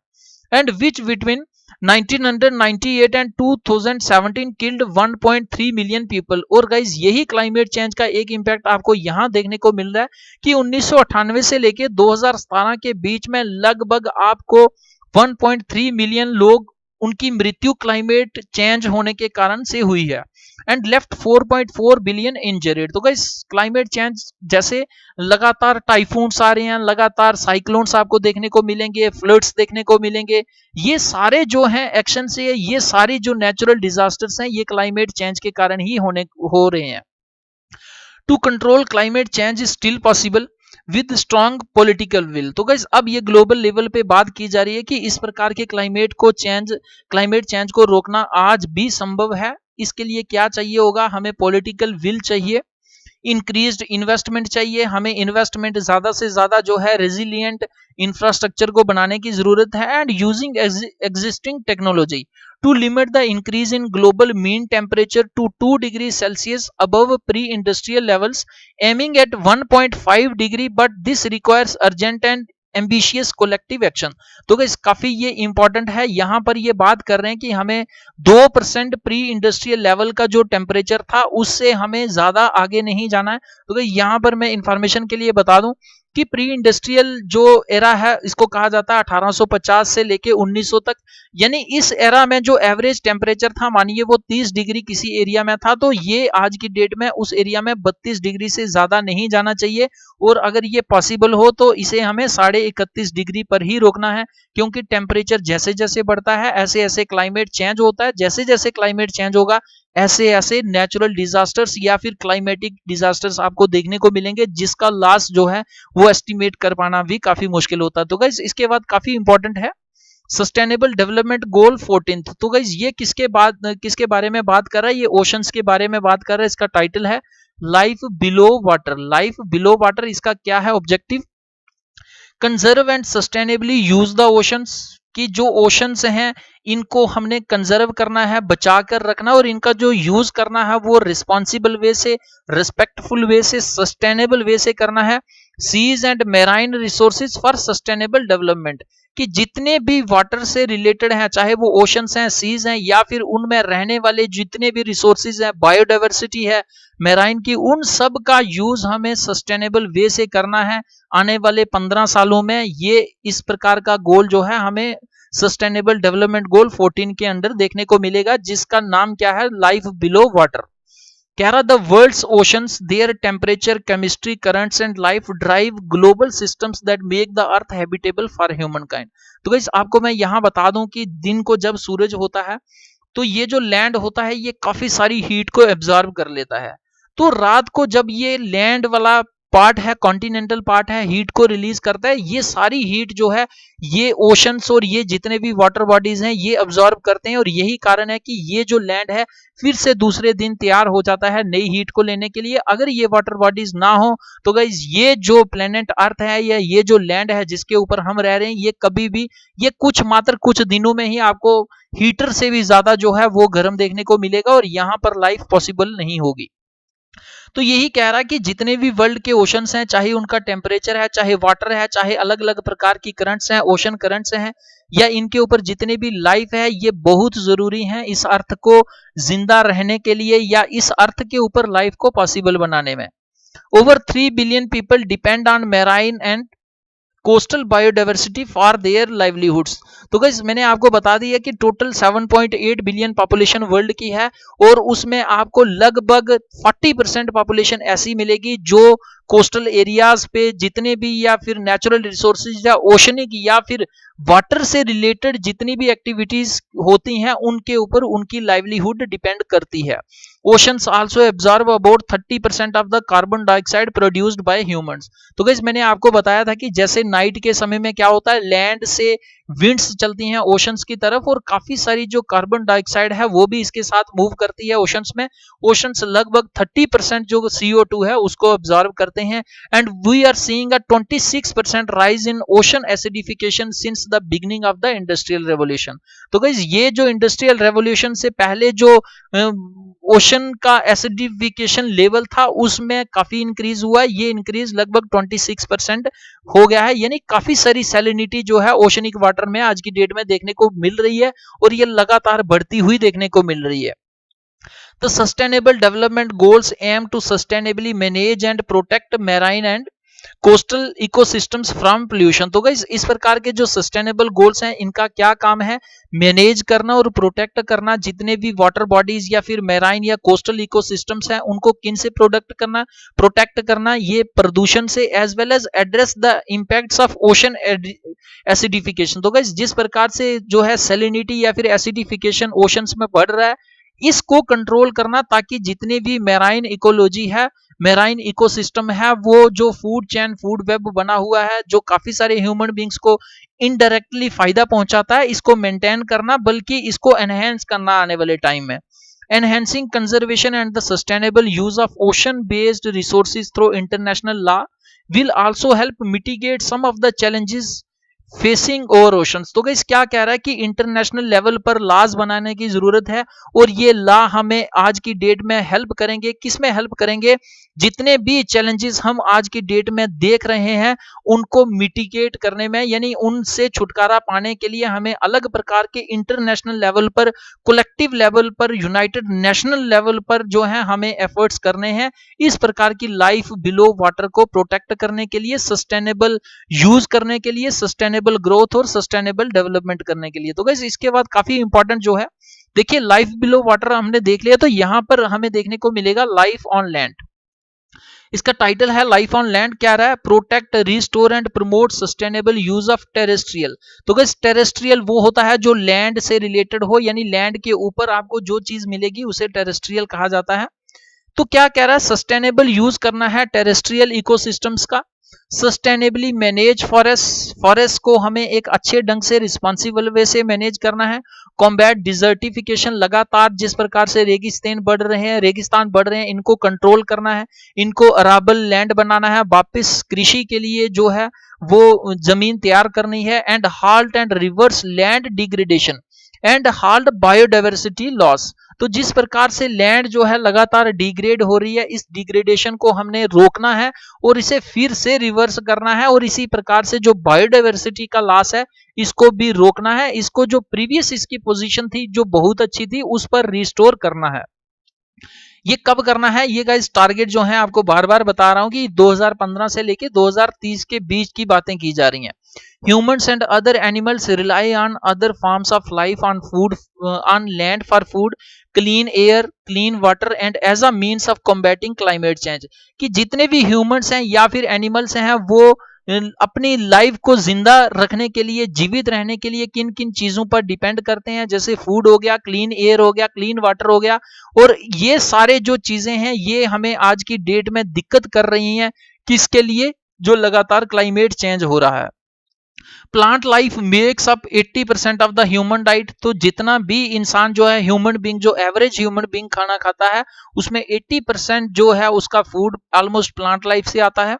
and which between 1998 and 2017 killed 1.3 million people. और गाइज, यही क्लाइमेट चेंज का एक इंपैक्ट आपको यहां देखने को मिल रहा है कि 1998 से लेके 2017 के बीच में लगभग आपको 1.3 मिलियन लोग उनकी मृत्यु क्लाइमेट चेंज होने के कारण से हुई है, एंड लेफ्ट 4.4 बिलियन इंजर्ड। तो गाइस, क्लाइमेट चेंज जैसे लगातार टाइफून्स आ रहे हैं, लगातार साइक्लोन्स आपको देखने को मिलेंगे, फ्लड्स देखने को मिलेंगे, ये सारे जो हैं एक्शन से, ये सारी जो नेचुरल डिजास्टर्स हैं ये क्लाइमेट चेंज के कारण ही हो रहे हैं। To control climate change is still possible with strong political will. तो गाइस, अब ये ग्लोबल लेवल पे बात की जा रही है कि इस प्रकार के क्लाइमेट चेंज को रोकना आज भी संभव है। इसके लिए क्या चाहिए होगा, हमें पॉलिटिकल विल चाहिए। इंक्रीज्ड इन्वेस्टमेंट चाहिए, हमें इन्वेस्टमेंट ज़्यादा से ज़्यादा जो है रेजिलियंट इंफ्रास्ट्रक्चर को बनाने की ज़रूरत है and using existing technology to limit the increase in global mean temperature to 2 degrees Celsius above pre-industrial levels, aiming at 1.5 degree, but this requires urgent and ambitious collective action. तो guys काफी ये important है, यहां पर ये बात कर रहे हैं कि हमें 2% प्री इंडस्ट्रियल लेवल का जो टेम्परेचर था उससे हमें ज्यादा आगे नहीं जाना है। तो गाइस यहां पर मैं इंफॉर्मेशन के लिए बता दूं कि प्री इंडस्ट्रियल जो एरा है इसको कहा जाता है 1850 से लेके 1900 तक, यानी इस एरा में जो एवरेज टेम्परेचर था मानिए वो 30 डिग्री किसी एरिया में था, तो ये आज की डेट में उस एरिया में 32 डिग्री से ज्यादा नहीं जाना चाहिए, और अगर ये पॉसिबल हो तो इसे हमें 31.5 डिग्री पर ही रोकना है, क्योंकि टेम्परेचर जैसे जैसे बढ़ता है ऐसे ऐसे क्लाइमेट चेंज होता है, जैसे जैसे क्लाइमेट चेंज होगा ऐसे ऐसे नेचुरल डिजास्टर्स या फिर क्लाइमेटिक डिजास्टर्स आपको देखने को मिलेंगे, जिसका लॉस जो है वो एस्टिमेट कर पाना भी काफी मुश्किल होता है। तो गाइस इसके बाद काफी इंपॉर्टेंट है सस्टेनेबल डेवलपमेंट गोल 14th। तो गाइस ये किसके बारे में बात कर रहा है, ये ओशंस के बारे में बात कर रहा है। इसका टाइटल है life below water. Life below water इसका क्या है objective, conserve and sustainably use the oceans, कि जो ओशंस हैं इनको हमने कंजर्व करना है, बचा कर रखना, और इनका जो यूज करना है वो रिस्पॉन्सिबल वे से, रिस्पेक्टफुल वे से, सस्टेनेबल वे से करना है। Seas and marine resources for sustainable development, कि जितने भी वाटर से रिलेटेड हैं, चाहे वो ओशंस हैं, सीज हैं, या फिर उनमें रहने वाले जितने भी रिसोर्सेज हैं, बायोडाइवर्सिटी है मेराइन की, उन सब का यूज हमें सस्टेनेबल वे से करना है। आने वाले 15 सालों में ये इस प्रकार का गोल जो है हमें सस्टेनेबल डेवलपमेंट गोल 14 के अंडर देखने को मिलेगा, जिसका नाम क्या है, लाइफ बिलो वाटर। कह रहा the world's oceans their temperature chemistry currents and life drive global systems that make the earth habitable for humankind. तो गाइस आपको मैं यहां बता दूं कि दिन को जब सूरज होता है तो ये जो लैंड होता है ये काफी सारी हीट को एब्जॉर्ब कर लेता है, तो रात को जब ये लैंड वाला पार्ट है, कॉन्टिनेंटल पार्ट है, हीट को रिलीज करता है, ये सारी हीट जो है ये ओशंस और ये जितने भी वाटर बॉडीज हैं ये अब्जॉर्ब करते हैं, और यही कारण है कि ये जो लैंड है फिर से दूसरे दिन तैयार हो जाता है नई हीट को लेने के लिए। अगर ये वाटर बॉडीज ना हो तो गाइस ये जो प्लेनेट अर्थ है या ये जो लैंड है जिसके ऊपर हम रह रहे हैं, ये कभी भी, ये मात्र कुछ दिनों में ही आपको हीटर से भी ज्यादा जो है वो गर्म देखने को मिलेगा, और यहां पर लाइफ पॉसिबल नहीं होगी। तो यही कह रहा है कि जितने भी वर्ल्ड के ओशंस हैं, चाहे उनका टेम्परेचर है, चाहे वाटर है, चाहे अलग अलग प्रकार की करंट्स हैं, ओशन करंट्स हैं, या इनके ऊपर जितने भी लाइफ है, ये बहुत जरूरी है इस अर्थ को जिंदा रहने के लिए या इस अर्थ के ऊपर लाइफ को पॉसिबल बनाने में। Over 3 billion people depend on marine and coastal biodiversity for their livelihoods. तो गाइस मैंने आपको बता दिया कि टोटल 7.8 बिलियन पॉपुलेशन वर्ल्ड की है, और उसमें आपको लगभग 40% पॉपुलेशन ऐसी मिलेगी जो कोस्टल एरियाज पे जितने भी या फिर नेचुरल रिसोर्सेज या ओशनिक या फिर वाटर से रिलेटेड जितनी भी एक्टिविटीज होती हैं उनके ऊपर उनकी लाइवलीहुड डिपेंड करती है। Oceans also absorb about 30% of the carbon dioxide produced by humans. तो गाइस मैंने आपको बताया था कि जैसे नाइट के समय में क्या होता है, लैंड से विंड्स चलती हैं ओशंस की तरफ, और काफी सारी जो कार्बन डाइऑक्साइड है वो भी इसके साथ मूव करती है ओशंस में। ओशंस लगभग 30% जो CO2 है उसको एब्जॉर्ब करते हैं, and we are seeing a 26% rise in ocean acidification since the beginning of the industrial revolution. तो गाइस ये जो इंडस्ट्रियल रेवोल्यूशन से पहले जो ओशन का एसिडिफिकेशन लेवल था उसमें काफी इंक्रीज हुआ है, ये इंक्रीज लगभग 26% हो गया है, यानी काफी सारी सैलिनिटी जो है ओशनिक वाटर में आज की डेट में देखने को मिल रही है, और ये लगातार बढ़ती हुई देखने को मिल रही है। The sustainable development goals aim to sustainably manage and protect marine and coastal ecosystems from pollution. तो गाइस इस प्रकार के जो सस्टेनेबल गोल्स हैं इनका क्या काम है, मैनेज करना और प्रोटेक्ट करना जितने भी वाटर बॉडीज या फिर मैराइन या कोस्टल इकोसिस्टम्स हैं उनको किन से प्रोटेक्ट करना, ये प्रदूषण से, as well as address the impacts of ocean acidification. तो गाइस जिस प्रकार से जो है सैलिनिटी या फिर एसिडिफिकेशन ओशंस में बढ़ रहा है इसको कंट्रोल करना, ताकि जितने भी मैराइन इकोलॉजी है, मैराइन इकोसिस्टम है, वो जो फूड चेन, फूड वेब बना हुआ है जो काफी सारे ह्यूमन बींग्स को इनडायरेक्टली फायदा पहुंचाता है, इसको मेंटेन करना बल्कि इसको एनहेंस करना आने वाले टाइम में। enhancing conservation and the sustainable use of ocean based resources through international law will also help mitigate some of the challenges facing over oceans. तो गाइस क्या कह रहा है कि इंटरनेशनल लेवल पर लॉज बनाने की जरूरत है और ये लॉ हमें आज की डेट में हेल्प करेंगे। किस में हेल्प करेंगे? जितने भी चैलेंजेस हम आज की डेट में देख रहे हैं उनको मिटिगेट करने में, यानी उनसे छुटकारा पाने के लिए हमें अलग प्रकार के इंटरनेशनल लेवल पर, कलेक्टिव लेवल पर, यूनाइटेड नेशनल लेवल पर जो है हमें एफर्ट्स करने हैं इस प्रकार की लाइफ बिलो वाटर को प्रोटेक्ट करने के लिए, सस्टेनेबल यूज करने के लिए, सस्टेनेबल ग्रोथ और सस्टेनेबल डेवलपमेंट करने के लिए। तो गाइस इसके बाद काफी इंपॉर्टेंट जो है, देखिए लाइफ बिलो वाटर हमने देख लिया, तो यहां पर हमें देखने को मिलेगा लाइफ ऑन लैंड। इसका टाइटल है लाइफ ऑन लैंड। क्या रहा है? Protect, restore and promote sustainable use of terrestrial. तो गाइस टेरेस्ट्रियल वो होता है जो लैंड से रिलेटेड हो, यानी लैंड के ऊपर आपको जो चीज मिलेगी उसे टेरेस्ट्रियल कहा जाता है। तो क्या कह रहा है? सस्टेनेबल यूज करना है टेरेस्ट्रियल इकोसिस्टम्स का, सस्टेनेबली मैनेज फॉरेस्ट, फॉरेस्ट को हमें एक अच्छे ढंग से रिस्पॉन्सिबल वे से मैनेज करना है। कॉम्बैट डिजर्टिफिकेशन, लगातार जिस प्रकार से रेगिस्तान बढ़ रहे हैं इनको कंट्रोल करना है, इनको अराबल लैंड बनाना है, वापस कृषि के लिए जो है वो जमीन तैयार करनी है। And halt and reverse land degradation and halt biodiversity loss. तो जिस प्रकार से लैंड जो है लगातार डिग्रेड हो रही है, इस डिग्रेडेशन को हमने रोकना है और इसे फिर से रिवर्स करना है, और इसी प्रकार से जो बायोडाइवर्सिटी का लॉस है इसको भी रोकना है। इसको जो प्रीवियस इसकी पोजीशन थी जो बहुत अच्छी थी उस पर रिस्टोर करना है। ये कब करना है? ये गाइस टारगेट जो है आपको बार बार बता रहा हूं कि 2015 से लेके 2030 के बीच की बातें की जा रही हैं। Humans and other animals rely on other forms of life on food, on land for food, clean air, clean water and as a means of combating climate change। कि जितने भी ह्यूमंस हैं या फिर एनिमल्स हैं वो अपनी लाइफ को जिंदा रखने के लिए, जीवित रहने के लिए किन किन चीजों पर डिपेंड करते हैं, जैसे फूड हो गया, क्लीन एयर हो गया, क्लीन वाटर हो गया। और ये सारे जो चीजें हैं ये हमें आज की डेट में दिक्कत कर रही हैं। किसके लिए? जो लगातार क्लाइमेट चेंज हो रहा है। Plant life makes up 80% of the human diet. तो जितना भी इंसान जो है, ह्यूमन बींग, जो एवरेज ह्यूमन बींग खाना खाता है उसमें 80% जो है उसका फूड ऑलमोस्ट प्लांट लाइफ से आता है।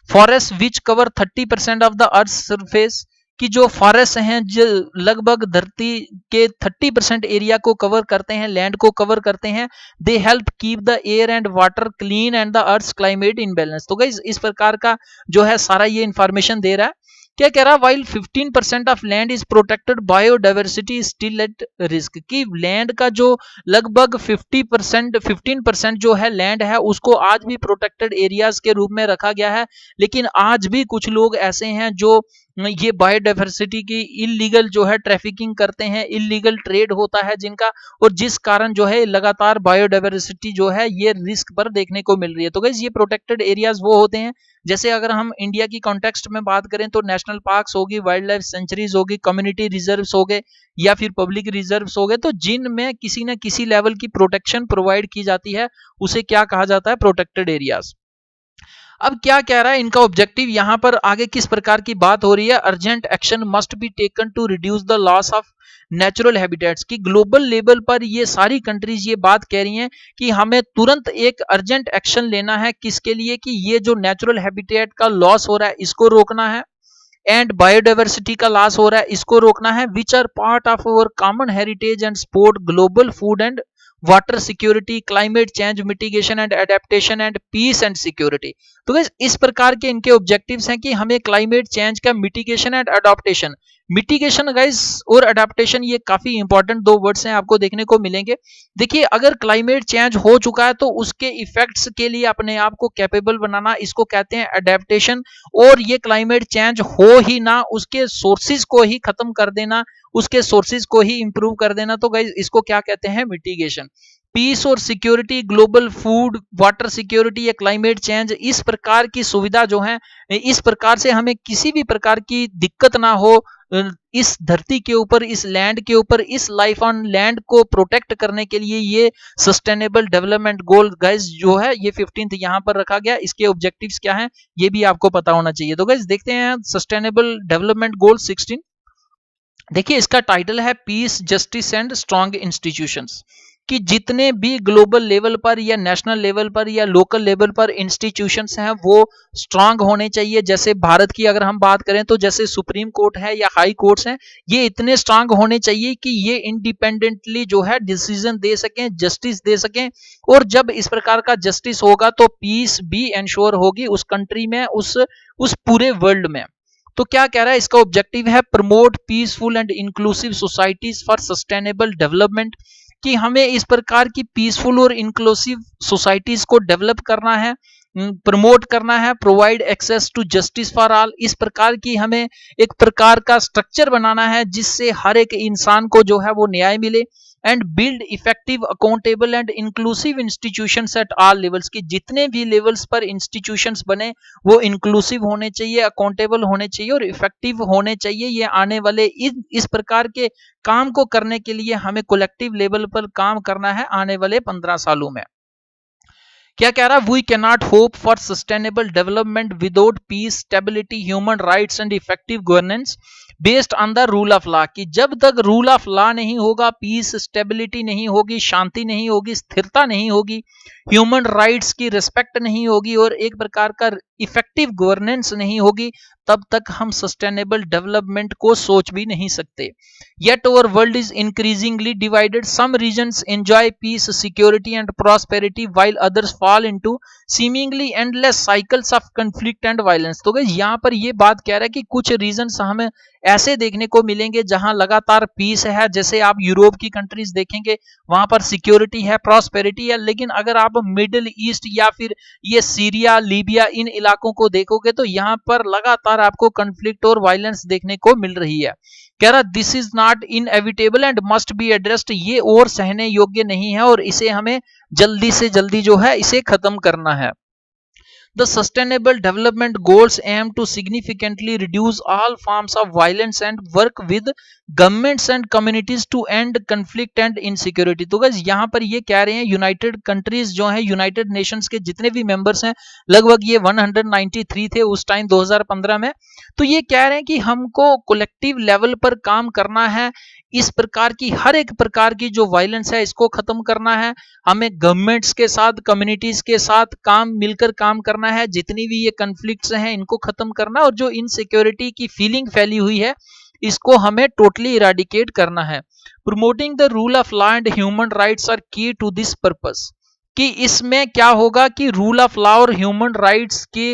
Forest which cover 30% of the earth surface, कि जो फॉरेस्ट हैं जो लगभग धरती के 30% एरिया को कवर करते हैं, लैंड को कवर करते हैं। They help keep the air and water clean and the earth climate in balance. तो गाइस इस प्रकार का जो है सारा ये इंफॉर्मेशन दे रहा है। क्या कह रहा है? While 15% of land is protected, biodiversity still at risk. कि लैंड का जो लगभग 15% जो है लैंड है उसको आज भी प्रोटेक्टेड एरियाज के रूप में रखा गया है, लेकिन आज भी कुछ लोग ऐसे हैं जो ये बायोडाइवर्सिटी की इलीगल जो है ट्रैफिकिंग करते हैं, इलीगल ट्रेड होता है जिनका, और जिस कारण जो है लगातार बायोडाइवर्सिटी जो है ये रिस्क पर देखने को मिल रही है। तो गाइस ये प्रोटेक्टेड एरियाज वो होते हैं, जैसे अगर हम इंडिया की कॉन्टेक्स्ट में बात करें तो नेशनल पार्क्स होगी, वाइल्ड लाइफ सेंचुरीज होगी, कम्युनिटी रिजर्व्स हो गए या फिर पब्लिक रिजर्व्स हो गए, तो जिनमें किसी न किसी लेवल की प्रोटेक्शन प्रोवाइड की जाती है उसे क्या कहा जाता है? Protected areas. अब क्या कह रहा है इनका ऑब्जेक्टिव? यहां पर आगे किस प्रकार की बात हो रही है? Urgent action must be taken to reduce the loss of natural habitats. की ग्लोबल लेवल पर ये सारी कंट्रीज ये बात कह रही हैं कि हमें तुरंत एक अर्जेंट एक्शन लेना है। किसके लिए? कि ये जो नेचुरल हैबिटेट का लॉस हो रहा है इसको रोकना है, एंड बायोडाइवर्सिटी का लॉस हो रहा है इसको रोकना है, which are part of our common heritage and support global food and water security, climate change mitigation and adaptation and peace and security. तो गाइस इस प्रकार के इनके ऑब्जेक्टिव्स हैं कि हमें क्लाइमेट चेंज का mitigation and adaptation, mitigation guys और अडॉप्टेशन ये काफी इंपॉर्टेंट दो वर्ड्स हैं, आपको देखने को मिलेंगे। देखिए अगर क्लाइमेट चेंज हो चुका है तो उसके इफेक्ट्स के लिए अपने आप को कैपेबल बनाना, इसको कहते हैं अडेप्टेशन। और ये क्लाइमेट चेंज हो ही ना, उसके सोर्सेज को ही खत्म कर देना, उसके सोर्सेज को ही इंप्रूव कर देना, तो गाइस इसको क्या कहते हैं? मिटिगेशन। पीस और security, global food water security या क्लाइमेट चेंज, इस प्रकार की सुविधा जो है, इस प्रकार से हमें किसी भी प्रकार की दिक्कत ना हो इस धरती के ऊपर, इस लैंड के ऊपर, इस लाइफ ऑन लैंड को प्रोटेक्ट करने के लिए ये सस्टेनेबल डेवलपमेंट गोल गाइस जो है ये 15th यहां पर रखा गया। इसके ऑब्जेक्टिव्स क्या हैं ये भी आपको पता होना चाहिए। तो गाइस देखते हैं सस्टेनेबल डेवलपमेंट गोल 16। देखिए इसका टाइटल है peace, justice and strong institutions. कि जितने भी ग्लोबल लेवल पर या नेशनल लेवल पर या लोकल लेवल पर इंस्टीट्यूशंस हैं वो स्ट्रांग होने चाहिए। जैसे भारत की अगर हम बात करें तो जैसे सुप्रीम कोर्ट है या हाई कोर्ट्स हैं, ये इतने स्ट्रांग होने चाहिए कि ये इंडिपेंडेंटली जो है डिसीजन दे सकें, जस्टिस दे सकें। और जब इस प्रकार का जस्टिस होगा तो पीस भी इंश्योर होगी उस कंट्री में, उस पूरे वर्ल्ड में। तो क्या कह रहा है, इसका ऑब्जेक्टिव है promote peaceful and inclusive societies for sustainable development, कि हमें इस प्रकार की पीसफुल और इंक्लूसिव सोसाइटीज को डेवलप करना है, प्रमोट करना है। Provide access to justice for all, इस प्रकार की हमें एक प्रकार का स्ट्रक्चर बनाना है जिससे हर एक इंसान को जो है वो न्याय मिले। And build effective accountable and inclusive institutions at all levels, की जितने भी लेवल्स पर इंस्टीट्यूशंस बने वो इंक्लूसिव होने चाहिए, अकाउंटेबल होने चाहिए और इफेक्टिव होने चाहिए। ये आने वाले इस प्रकार के काम को करने के लिए हमें कलेक्टिव लेवल पर काम करना है आने वाले 15 सालों में। क्या कह रहा है, we can not hope for sustainable development without peace, stability, human rights and effective governance based on the rule of law, कि जब तक रूल ऑफ लॉ नहीं होगा, पीस स्टेबिलिटी नहीं होगी, शांति नहीं होगी, स्थिरता नहीं होगी, ह्यूमन राइट्स की रिस्पेक्ट नहीं होगी और एक प्रकार का इफेक्टिव गवर्नेंस नहीं होगी, तब तक हम सस्टेनेबल डेवलपमेंट को सोच भी नहीं सकते। Yet our world is increasingly divided, some regions enjoy peace, security and prosperity while others fall into seemingly endless cycles of conflict and violence. तो गाइस यहाँ पर ये बात कह रहा है कि कुछ रीजन्स हमें ऐसे देखने को मिलेंगे जहां लगातार पीस है, जैसे आप यूरोप की कंट्रीज देखेंगे वहां पर सिक्योरिटी है, प्रॉस्पेरिटी है। लेकिन अगर आप मिडिल ईस्ट या फिर ये सीरिया, लीबिया, इन इलाकों को देखोगे तो यहाँ पर लगातार आपको कॉन्फ्लिक्ट और वायलेंस देखने को मिल रही है। कह रहा this is not inevitable and must be addressed, ये और सहने योग्य नहीं है और इसे हमें जल्दी से जल्दी जो है इसे खत्म करना है। The Sustainable Development Goals aim to significantly reduce all forms of violence and work with governments and communities to end conflict and insecurity। तो गाइस यहाँ पर ये कह रहे हैं यूनाइटेड कंट्रीज जो हैं, यूनाइटेड नेशंस के जितने भी मेंबर्स हैं, लगभग ये 193 थे उस टाइम 2015 में। तो ये कह रहे हैं कि हमको कलेक्टिव लेवल पर काम करना है, इस प्रकार की हर एक प्रकार की जो वायलेंस है इसको खत्म करना है। हमें गवर्नमेंट्स के साथ, कम्युनिटीज के साथ मिलकर काम करना है, जितनी भी ये कॉन्फ्लिक्ट्स हैं इनको खत्म करना, और जो इनसिक्योरिटी की फीलिंग फैली हुई है इसको हमें टोटली इराडिकेट करना है। Promoting the rule of law and human rights are key to this purpose, कि इसमें क्या होगा कि रूल ऑफ लॉ और ह्यूमन राइट्स के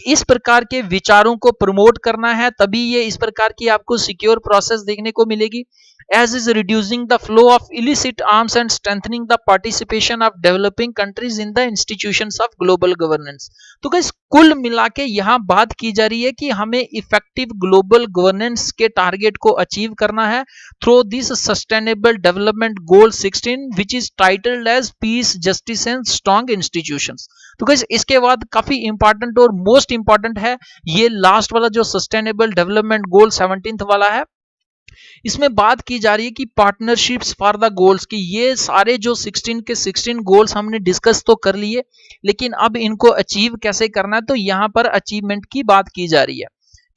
इस प्रकार के विचारों को प्रमोट करना है, तभी ये इस प्रकार की आपको सिक्योर प्रोसेस देखने को मिलेगी। as is reducing the flow of illicit arms and strengthening the participation of developing countries in the institutions of global governance। तो गाइस कुल मिला के यहाँ बात की जा रही है कि हमें इफेक्टिव ग्लोबल गवर्नेंस के टारगेट को अचीव करना है through this sustainable development goal 16 which is titled as peace, justice and strong institutions. तो गाइस इसके बाद काफी इंपॉर्टेंट और मोस्ट इंपॉर्टेंट है ये लास्ट वाला जो सस्टेनेबल डेवलपमेंट गोल 17th वाला है। इसमें बात की जा रही है कि पार्टनरशिप्स फॉर द गोल्स, की ये सारे जो 16 के 16 गोल्स हमने डिस्कस तो कर लिए, लेकिन अब इनको अचीव कैसे करना है, तो यहां पर अचीवमेंट की बात की जा रही है।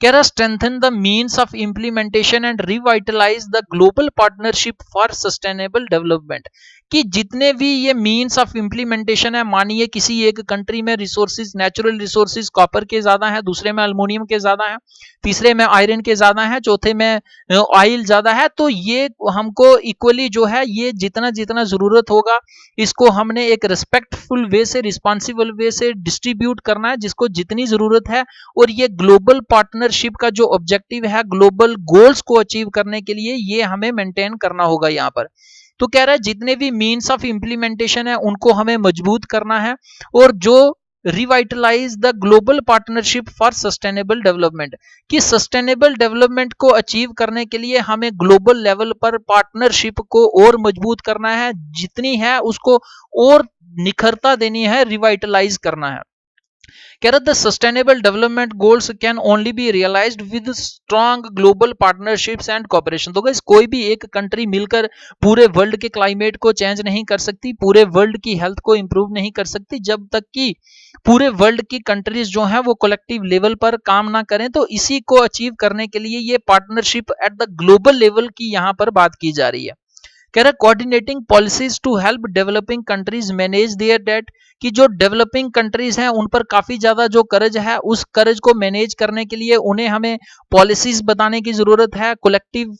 कह रहा strengthen the means of implementation and revitalise the global partnership for sustainable development, कि जितने भी ये मीन्स ऑफ इंप्लीमेंटेशन है, मानिए किसी एक कंट्री में रिसोर्सेज, नेचुरल रिसोर्सेज कॉपर के ज्यादा है, दूसरे में अल्मोनियम के ज्यादा है, तीसरे में आयरन के ज्यादा है, चौथे में ऑयल ज्यादा है, तो ये हमको इक्वली जो है ये जितना जितना जरूरत होगा इसको हमने एक रिस्पेक्टफुल वे से, रिस्पॉन्सिबल वे से डिस्ट्रीब्यूट करना है जिसको जितनी जरूरत है। और ये ग्लोबल पार्टनरशिप का जो ऑब्जेक्टिव है ग्लोबल गोल्स को अचीव करने के लिए ये हमें मेंटेन करना होगा यहाँ पर। तो कह रहा है जितने भी मीन्स ऑफ इंप्लीमेंटेशन है उनको हमें मजबूत करना है, और जो revitalise the global partnership for sustainable development, कि सस्टेनेबल डेवलपमेंट को अचीव करने के लिए हमें ग्लोबल लेवल पर पार्टनरशिप को और मजबूत करना है, जितनी है उसको और निखरता देनी है, रिवाइटलाइज करना है। कह रहा the sustainable development goals can only be realised with strong global partnerships and cooperation. तो गाइस कोई भी एक कंट्री मिलकर पूरे वर्ल्ड के क्लाइमेट को चेंज नहीं कर सकती, पूरे वर्ल्ड की हेल्थ को इंप्रूव नहीं कर सकती, जब तक कि पूरे वर्ल्ड की कंट्रीज जो हैं वो कलेक्टिव लेवल पर काम ना करें। तो इसी को अचीव करने के लिए ये partnership at the global level की यहाँ पर बात की जा रही है। कह रहा है coordinating policies to help developing countries manage their debt, कि जो डेवलपिंग कंट्रीज हैं उन पर काफी ज्यादा जो कर्ज है, उस कर्ज को मैनेज करने के लिए उन्हें हमें पॉलिसीज बताने की जरूरत है, कलेक्टिव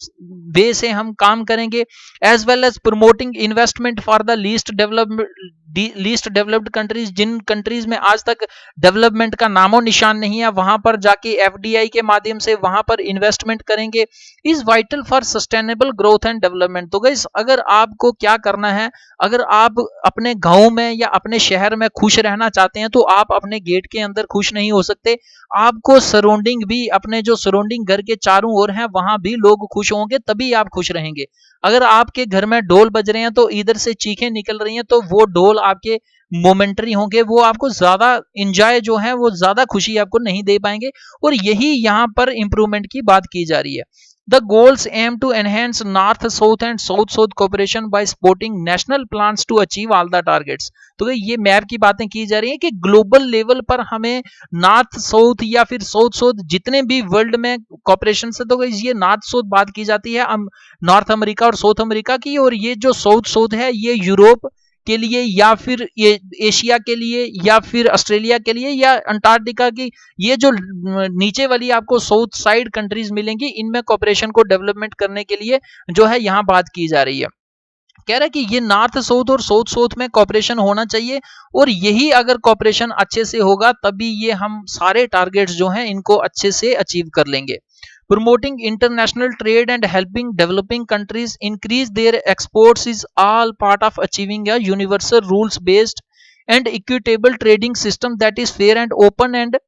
वे से हम काम करेंगे। As well as promoting investment for the least developed countries, जिन कंट्रीज में आज तक डेवलपमेंट का नामो निशान नहीं है, वहां पर जाके एफडीआई के माध्यम से वहां पर इन्वेस्टमेंट करेंगे, is vital for sustainable growth and development. तो गाइस अगर आपको क्या करना है, अगर आप अपने गांव में या अपने शहर में खुश रहना चाहते हैं तो आप अपने गेट के अंदर खुश नहीं हो सकते, आपको सराउंडिंग भी, अपने जो सराउंडिंग घर के चारों ओर हैं वहां भी लोग खुश होंगे, तभी आप खुश रहेंगे। अगर आपके घर में ढोल बज रहे हैं तो इधर से चीखें निकल रही हैं, तो वो ढोल आपके मोमेंटरी होंगे, वो आपको ज्यादा इंजॉय जो है वो ज्यादा खुशी आपको नहीं दे पाएंगे। और यही यहां पर इंप्रूवमेंट की बात की जा रही है। The goals aim to enhance North-South and South-South cooperation by supporting national plans to achieve all the targets। तो ये मैप की बातें की जा रही हैं कि ग्लोबल लेवल पर हमें नॉर्थ साउथ या फिर साउथ साउथ जितने भी वर्ल्ड में कॉपरेशन से, तो ये नॉर्थ साउथ बात की जाती है नॉर्थ अमेरिका और साउथ अमेरिका की, और ये जो साउथ साउथ है ये यूरोप के लिए या फिर ये एशिया के लिए या फिर ऑस्ट्रेलिया के लिए या अंटार्कटिका की, ये जो नीचे वाली आपको साउथ साइड कंट्रीज मिलेंगी, इनमें कॉपरेशन को डेवलपमेंट करने के लिए जो है यहाँ बात की जा रही है। कह रहा है कि ये नॉर्थ साउथ और साउथ साउथ में कॉपरेशन होना चाहिए, और यही अगर कॉपरेशन अच्छे से होगा तभी ये हम सारे टारगेट्स जो हैं इनको अच्छे से अचीव कर लेंगे। Promoting international trade and helping developing countries increase their exports is all part of achieving a universal rules based and equitable trading system that is fair and open and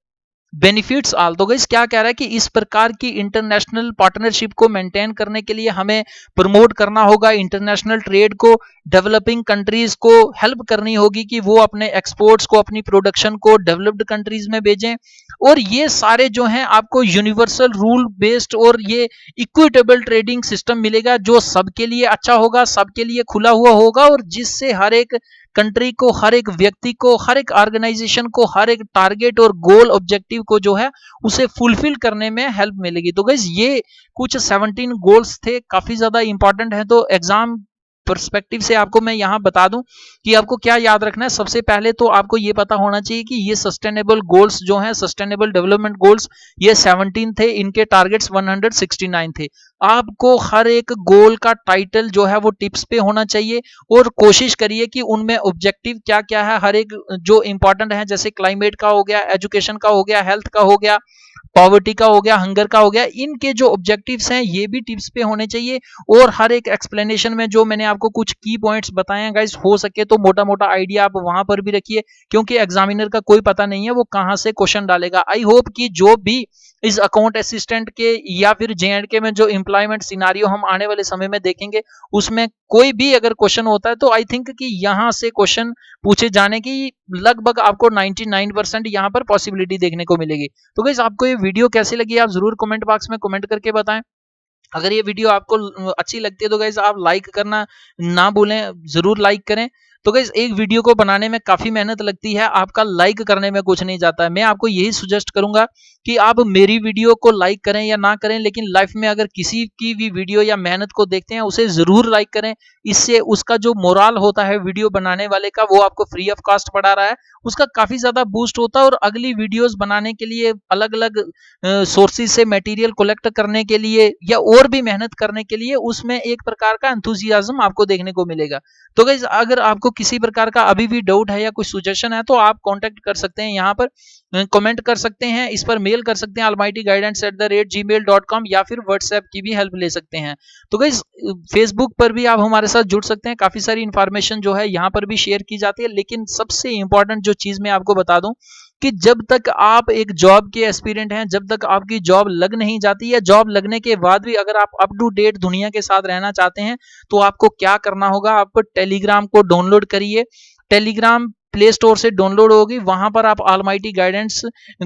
benefits all. तो guys क्या कह रहा है कि इस प्रकार की international partnership को मेंटेन करने के लिए हमें प्रमोट करना होगा इंटरनेशनल ट्रेड को, डेवलपिंग कंट्रीज को हेल्प करनी होगी कि वो अपने एक्सपोर्ट्स को, अपनी प्रोडक्शन को डेवलप्ड कंट्रीज में भेजें, और ये सारे जो हैं आपको यूनिवर्सल रूल बेस्ड और ये इक्विटेबल ट्रेडिंग सिस्टम मिलेगा जो सबके लिए अच्छा होगा, सबके लिए खुला हुआ होगा, और जिससे हर एक कंट्री को, हर एक व्यक्ति को, हर एक ऑर्गेनाइजेशन को, हर एक टारगेट और गोल ऑब्जेक्टिव को जो है उसे फुलफिल करने में हेल्प मिलेगी। तो गाइस ये कुछ 17 गोल्स थे, काफी ज्यादा इंपॉर्टेंट है। तो एग्जाम पर्सपेक्टिव से आपको मैं यहां बता दूं कि आपको क्या याद रखना है। सबसे पहले तो आपको ये पता होना चाहिए कि ये सस्टेनेबल गोल्स जो हैं, सस्टेनेबल डेवलपमेंट गोल्स, ये 17 थे, इनके टारगेट्स 169 थे। आपको हर एक गोल का टाइटल जो है वो टिप्स पे होना चाहिए, और कोशिश करिए कि उनमें ऑब्जेक्टिव क्या क्या है, हर एक जो इंपॉर्टेंट है, जैसे क्लाइमेट का हो गया, एजुकेशन का हो गया, हेल्थ का हो गया, पॉवर्टी का हो गया, हंगर का हो गया, इनके जो ऑब्जेक्टिव्स हैं ये भी टिप्स पे होने चाहिए। और हर एक एक्सप्लेनेशन में जो मैंने आपको कुछ की पॉइंट्स बताए हैं गाइस, हो सके तो मोटा मोटा आइडिया आप वहां पर भी रखिए, क्योंकि एग्जामिनर का कोई पता नहीं है वो कहां से क्वेश्चन डालेगा। आई होप कि जो भी इस अकाउंट असिस्टेंट के या फिर JNK में जो एम्प्लॉयमेंट सिनारियो हम आने वाले समय में देखेंगे, उसमें कोई भी अगर क्वेश्चन होता है तो आई थिंक कि यहां से क्वेश्चन पूछे जाने की लगभग आपको 99% यहां पर पॉसिबिलिटी देखने को मिलेगी। तो गाइस आपको ये वीडियो कैसी लगी आप जरूर कमेंट बॉक्स में कमेंट करके बताएं। अगर ये वीडियो आपको अच्छी लगती है तो गाइस आप लाइक करना ना भूलें, जरूर लाइक करें। तो गाइस एक वीडियो को बनाने में काफी मेहनत लगती है, आपका लाइक करने में कुछ नहीं जाता है। मैं आपको यही सजेस्ट करूंगा कि आप मेरी वीडियो को लाइक करें या ना करें, लेकिन लाइफ में अगर किसी की भी वीडियो या मेहनत को देखते हैं उसे जरूर लाइक करें। इससे उसका जो मोरल होता है वीडियो बनाने वाले का, वो आपको फ्री ऑफ कॉस्ट पढ़ा रहा है, उसका काफी ज्यादा बूस्ट होता है, और अगली वीडियोस बनाने के लिए, अलग अलग सोर्सेज से मटेरियल कलेक्ट करने के लिए या और भी मेहनत करने के लिए उसमें एक प्रकार का एंथुसियाज्म आपको देखने को मिलेगा। तो गाइस अगर आपको किसी प्रकार का अभी भी डाउट है या कोई सजेशन है तो आप कांटेक्ट कर सकते हैं, यहाँ पर कमेंट कर सकते हैं, इस पर मेल कर सकते हैं almightyguidance@gmail.com, या फिर व्हाट्सएप की भी हेल्प ले सकते हैं। तो गाइस फेसबुक पर भी आप हमारे साथ जुड़ सकते हैं, काफी सारी इंफॉर्मेशन जो है यहाँ पर भी शेयर की जाती है। लेकिन सबसे इंपॉर्टेंट जो चीज मैं आपको बता दूं कि जब तक आप एक जॉब के एस्पिरेंट हैं, जब तक आपकी जॉब लग नहीं जाती है, जॉब लगने के बाद भी अगर आप अप टू डेट दुनिया के साथ रहना चाहते हैं तो आपको क्या करना होगा, आप टेलीग्राम को डाउनलोड करिए। टेलीग्राम प्ले स्टोर से डाउनलोड होगी, वहां पर आप ऑलमाइटी गाइडेंस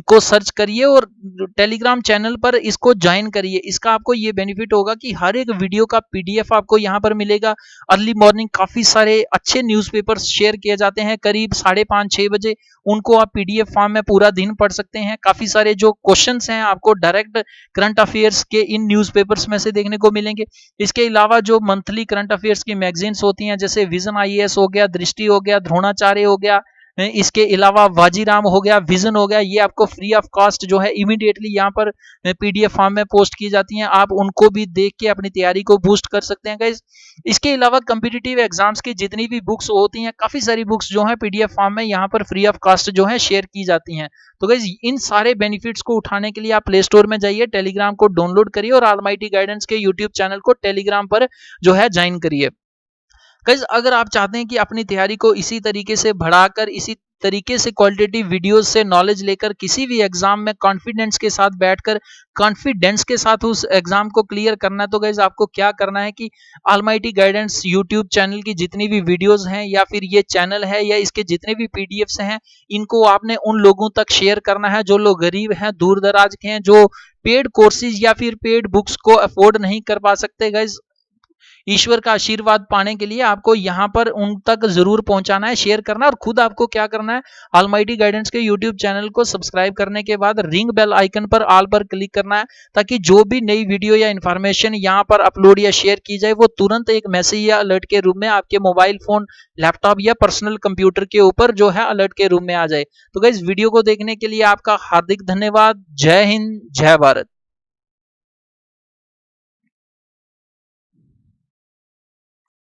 को सर्च करिए और टेलीग्राम चैनल पर इसको ज्वाइन करिए। इसका आपको ये बेनिफिट होगा कि हर एक वीडियो का पीडीएफ आपको यहाँ पर मिलेगा। अर्ली मॉर्निंग काफी सारे अच्छे न्यूज़पेपर्स शेयर किए जाते हैं करीब 5:30-6 बजे, उनको आप पीडीएफ फॉर्म में पूरा दिन पढ़ सकते हैं। काफी सारे जो क्वेश्चंस हैं आपको डायरेक्ट करंट अफेयर्स के इन न्यूज़पेपर्स में से देखने को मिलेंगे। इसके अलावा जो मंथली करंट अफेयर्स की मैगजीन्स होती हैं, जैसे विजन आईएएस हो गया, दृष्टि हो गया, द्रोणाचार्य हो गया, इसके अलावा वाजीराम हो गया, विजन हो गया, ये आपको फ्री ऑफ कॉस्ट जो है इमीडिएटली यहाँ पर पीडीएफ फॉर्म में पोस्ट की जाती हैं। आप उनको भी देख के अपनी तैयारी को बूस्ट कर सकते हैं गाइस। इसके अलावा कम्पिटिटिव एग्जाम्स की जितनी भी बुक्स होती हैं, काफी सारी बुक्स जो है पीडीएफ फॉर्म में यहाँ पर फ्री ऑफ कॉस्ट जो है शेयर की जाती हैं। तो गाइस इन सारे बेनिफिट्स को उठाने के लिए आप प्ले स्टोर में जाइए, टेलीग्राम को डाउनलोड करिए और ऑलमाइटी गाइडेंस के यूट्यूब चैनल को टेलीग्राम पर जो है ज्वाइन करिए। गाइस अगर आप चाहते हैं कि अपनी तैयारी को इसी तरीके से बढ़ाकर, इसी तरीके से क्वालिटेटिव वीडियोस से नॉलेज लेकर किसी भी एग्जाम में कॉन्फिडेंस के साथ बैठकर कॉन्फिडेंस के साथ उस एग्जाम को क्लियर करना है, तो गाइस आपको क्या करना है कि ऑलमाइटी गाइडेंस यूट्यूब चैनल की जितनी भी वीडियोस हैं या फिर ये चैनल है या इसके जितने भी पीडीएफ्स हैं, इनको आपने उन लोगों तक शेयर करना है जो लोग गरीब हैं, दूर दराज के हैं, जो पेड कोर्सेज या फिर पेड बुक्स को अफोर्ड नहीं कर पा सकते। गाइस ईश्वर का आशीर्वाद पाने के लिए आपको यहाँ पर उन तक जरूर पहुंचाना है, शेयर करना है। और खुद आपको क्या करना है, ऑलमाइटी गाइडेंस के यूट्यूब चैनल को सब्सक्राइब करने के बाद रिंग बेल आइकन पर ऑल पर क्लिक करना है, ताकि जो भी नई वीडियो या इंफॉर्मेशन यहाँ पर अपलोड या शेयर की जाए वो तुरंत एक मैसेज या अलर्ट के रूप में आपके मोबाइल फोन, लैपटॉप या पर्सनल कंप्यूटर के ऊपर जो है अलर्ट के रूप में आ जाए। तो गाइस वीडियो को देखने के लिए आपका हार्दिक धन्यवाद। जय हिंद, जय भारत।